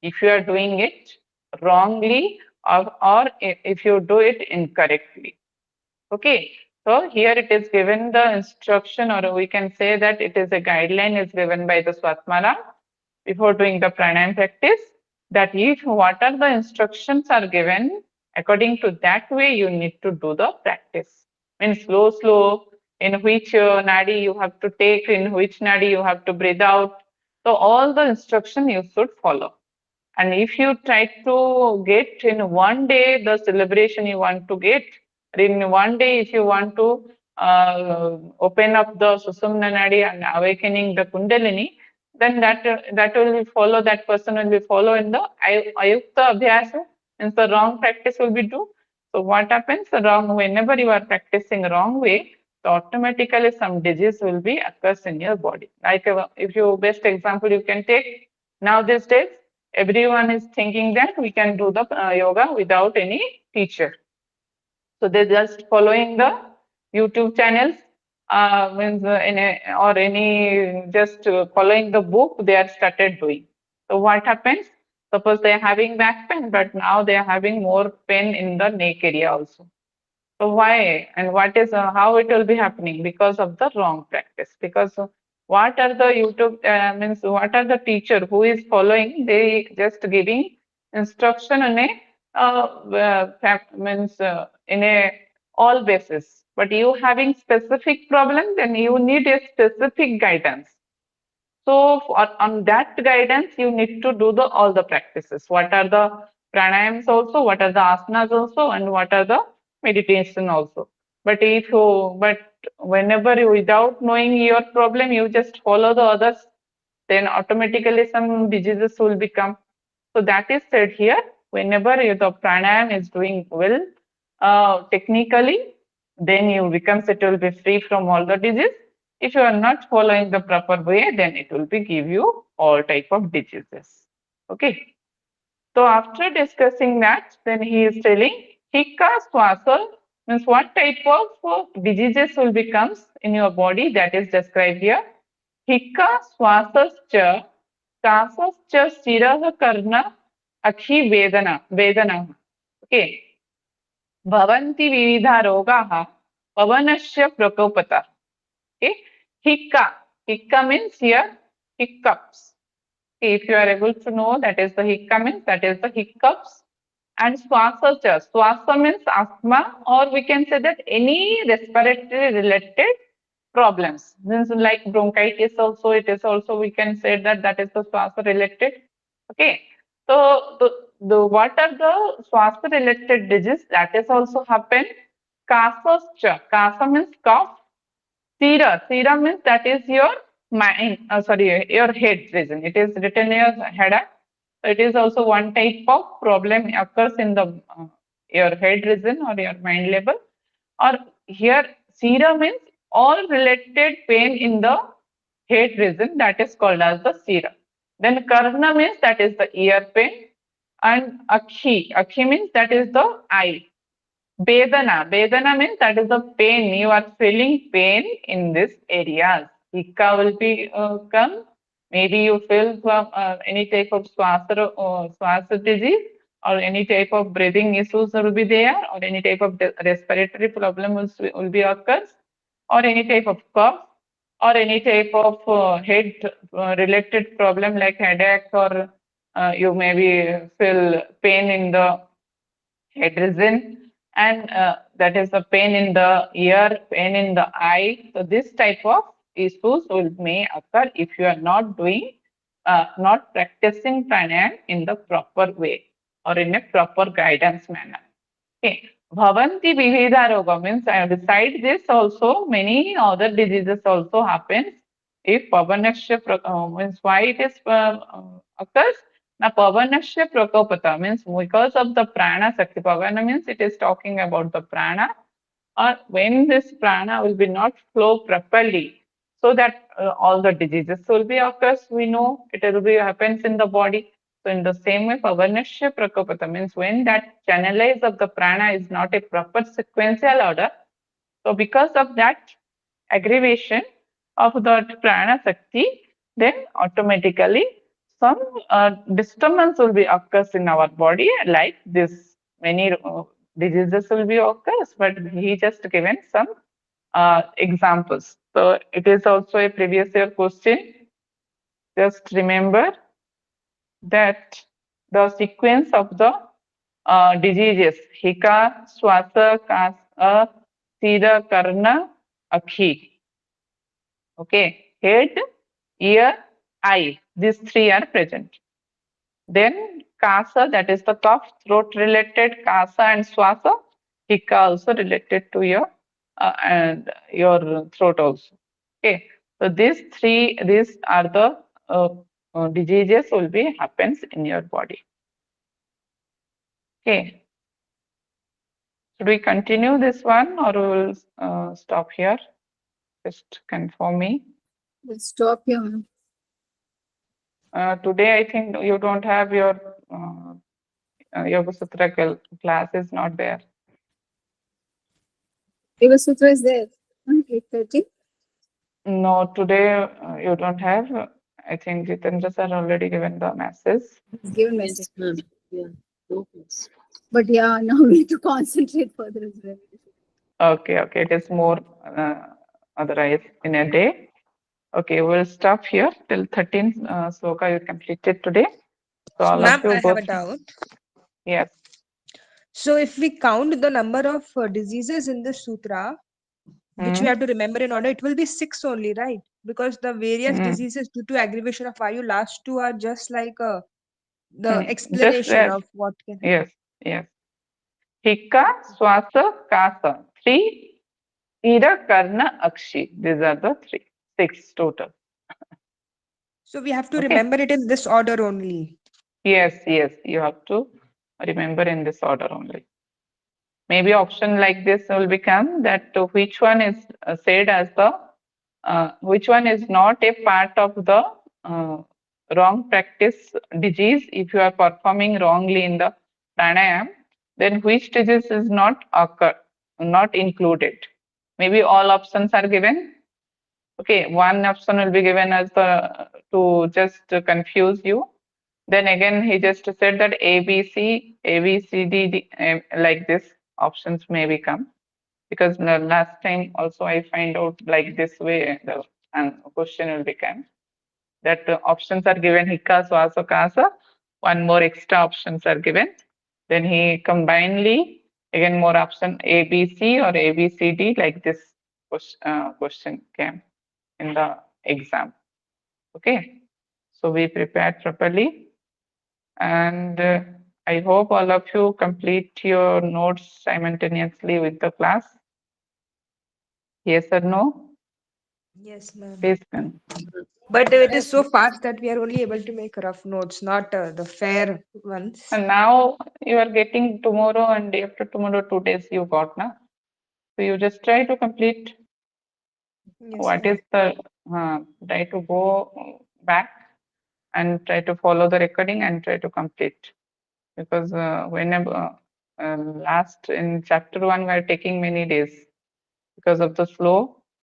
if you are doing it wrongly, or if you do it incorrectly. Okay, so here it is given the instruction, or we can say that it is a guideline is given by the Swatmara before doing the pranayama practice, that if what are the instructions are given, according to that way you need to do the practice. Means slow, in which nadi you have to take, in which nadi you have to breathe out. So all the instruction you should follow. And if you try to get in one day the celebration you want to get, in one day if you want to open up the Susumna Nadi and awakening the Kundalini, then that will follow, that person will be follow in the Ayukta Abhyasa, and the wrong practice will be do. So what happens? Whenever you are practicing wrong way, so automatically some disease will be occurs in your body. Like if you best example you can take, now these days everyone is thinking that we can do the yoga without any teacher. So they're just following the YouTube channels, just following the book they are started doing. So what happens? Suppose they are having back pain, but now they are having more pain in the neck area also. So why and what is how it will be happening? Because of the wrong practice. Because what are the YouTube means what are the teacher who is following? They just giving instruction in a in a all basis. But you having specific problem, then you need a specific guidance. So on that guidance, you need to do all the practices. What are the pranayams also? What are the asanas also? And what are the meditation also? But whenever you, without knowing your problem, you just follow the others, then automatically some diseases will become. So that is said here. Whenever the pranayam is doing well, technically, then you becomes it will be free from all the disease. If you are not following the proper way, then it will be give you all type of diseases. Okay. So after discussing that, then he is telling Hika Swasa means what type of diseases will becomes in your body, that is described here. Hika Swasascha Kasascha Sirah Karna Akhi Vedana. Okay. Bhavanti Vividha Rogaha Pavanasya Prakopata. Okay. Hikka means here hiccups. Okay, if you are able to know, that is the hikka means that is the hiccups. And swasa means asthma, or we can say that any respiratory related problems. Means like bronchitis also, it is also we can say that is the swasa related. Okay. So the what are the swasa related disease, that is also happen. Kasa means cough. Sira means that is your mind, your head region. It is written as headache. It is also one type of problem occurs in the your head region or your mind level. Or here, Sira means all related pain in the head region, that is called as the Sira. Then karna means that is the ear pain, and akhi means that is the eye. Vedana means that is the pain. You are feeling pain in this areas. Hika will be come. Maybe you feel from any type of swasa disease, or any type of breathing issues will be there, or any type of respiratory problem will be occurs, or any type of cough, or any type of head related problem like headache, or you maybe feel pain in the head region, and that is the pain in the ear, pain in the eye. So this type of issues will may occur if you are not doing, not practicing pranayam in the proper way or in a proper guidance manner. Okay. Bhavanti Vividha Roga means besides this also many other diseases also happens if Pavanasya means why it is occurs. Now Pavanasya Prakopata means because of the prana Sakti. Pavana means it is talking about the prana, or when this prana will be not flow properly, so that all the diseases will be occurs. We know it will be happens in the body. So in the same way, Pavanasya Prakopata means when that channelize of the prana is not a proper sequential order. So because of that aggravation of the prana Shakti, then automatically some disturbance will be occurs in our body, like this many diseases will be occurs, but he just given some examples. So it is also a previous year question. Just remember that the sequence of the diseases, Hika, Swasa, Kasa, Sira, Karna, Akhi. Okay, head, ear, eye, these three are present. Then Kasa, that is the cough, throat related, Kasa and Swasa. Hika also related to your and your throat also. Okay, so these are the diseases will be happens in your body. Okay, should we continue this one or we will stop here? Just confirm me. We'll stop here, ma'am. Today I think you don't have your Yoga Sutra class is not there. Yoga Sutra is there. 8:30. No, today you don't have. I think Jitendra sir already given the message. It's given message. Yes, ma'am. Yeah. No, please. But yeah, now we need to concentrate further as well. Okay, it is more otherwise in a day. Okay, we'll stop here till 13 sloka you completed today. So all Ma'am, of you I have both. a doubt. Yes. So if we count the number of diseases in the sutra, which we have to remember in order, it will be 6 only, right? Because the various diseases due to aggravation of vayu, last two are just like the Just explanation of what can. yes. Hika, Swasa, Kasa. 3. Ira, Karna, Akshi. These are the 6 total. So we have to Okay. remember it in this order only. Yes, you have to remember in this order only. Maybe option like this will become that which one is said as the, which one is not a part of the wrong practice disease. If you are performing wrongly in the pranayam, then which disease is not included. Maybe all options are given. Okay, one option will be given as the to just confuse you. Then again, he just said that A, B, C, D, D like this options may become. Because the last time also I find out like this way the question will become. That options are given Hika, Swasa, Kasa. One more extra options are given. Then he combinedly again more option A, B, C or A, B, C, D like this question came in the exam. Okay, so we prepared properly, and I hope all of you complete your notes simultaneously with the class. Yes or no? Yes, ma'am. Please. But it is so fast that we are only able to make rough notes, not the fair ones. And now you are getting tomorrow and day after tomorrow 2 days you got na. So you just try to complete. Yes, What ma'am. is the try to go back and try to follow the recording and try to complete. Because whenever last in chapter 1 we are taking many days because of the slow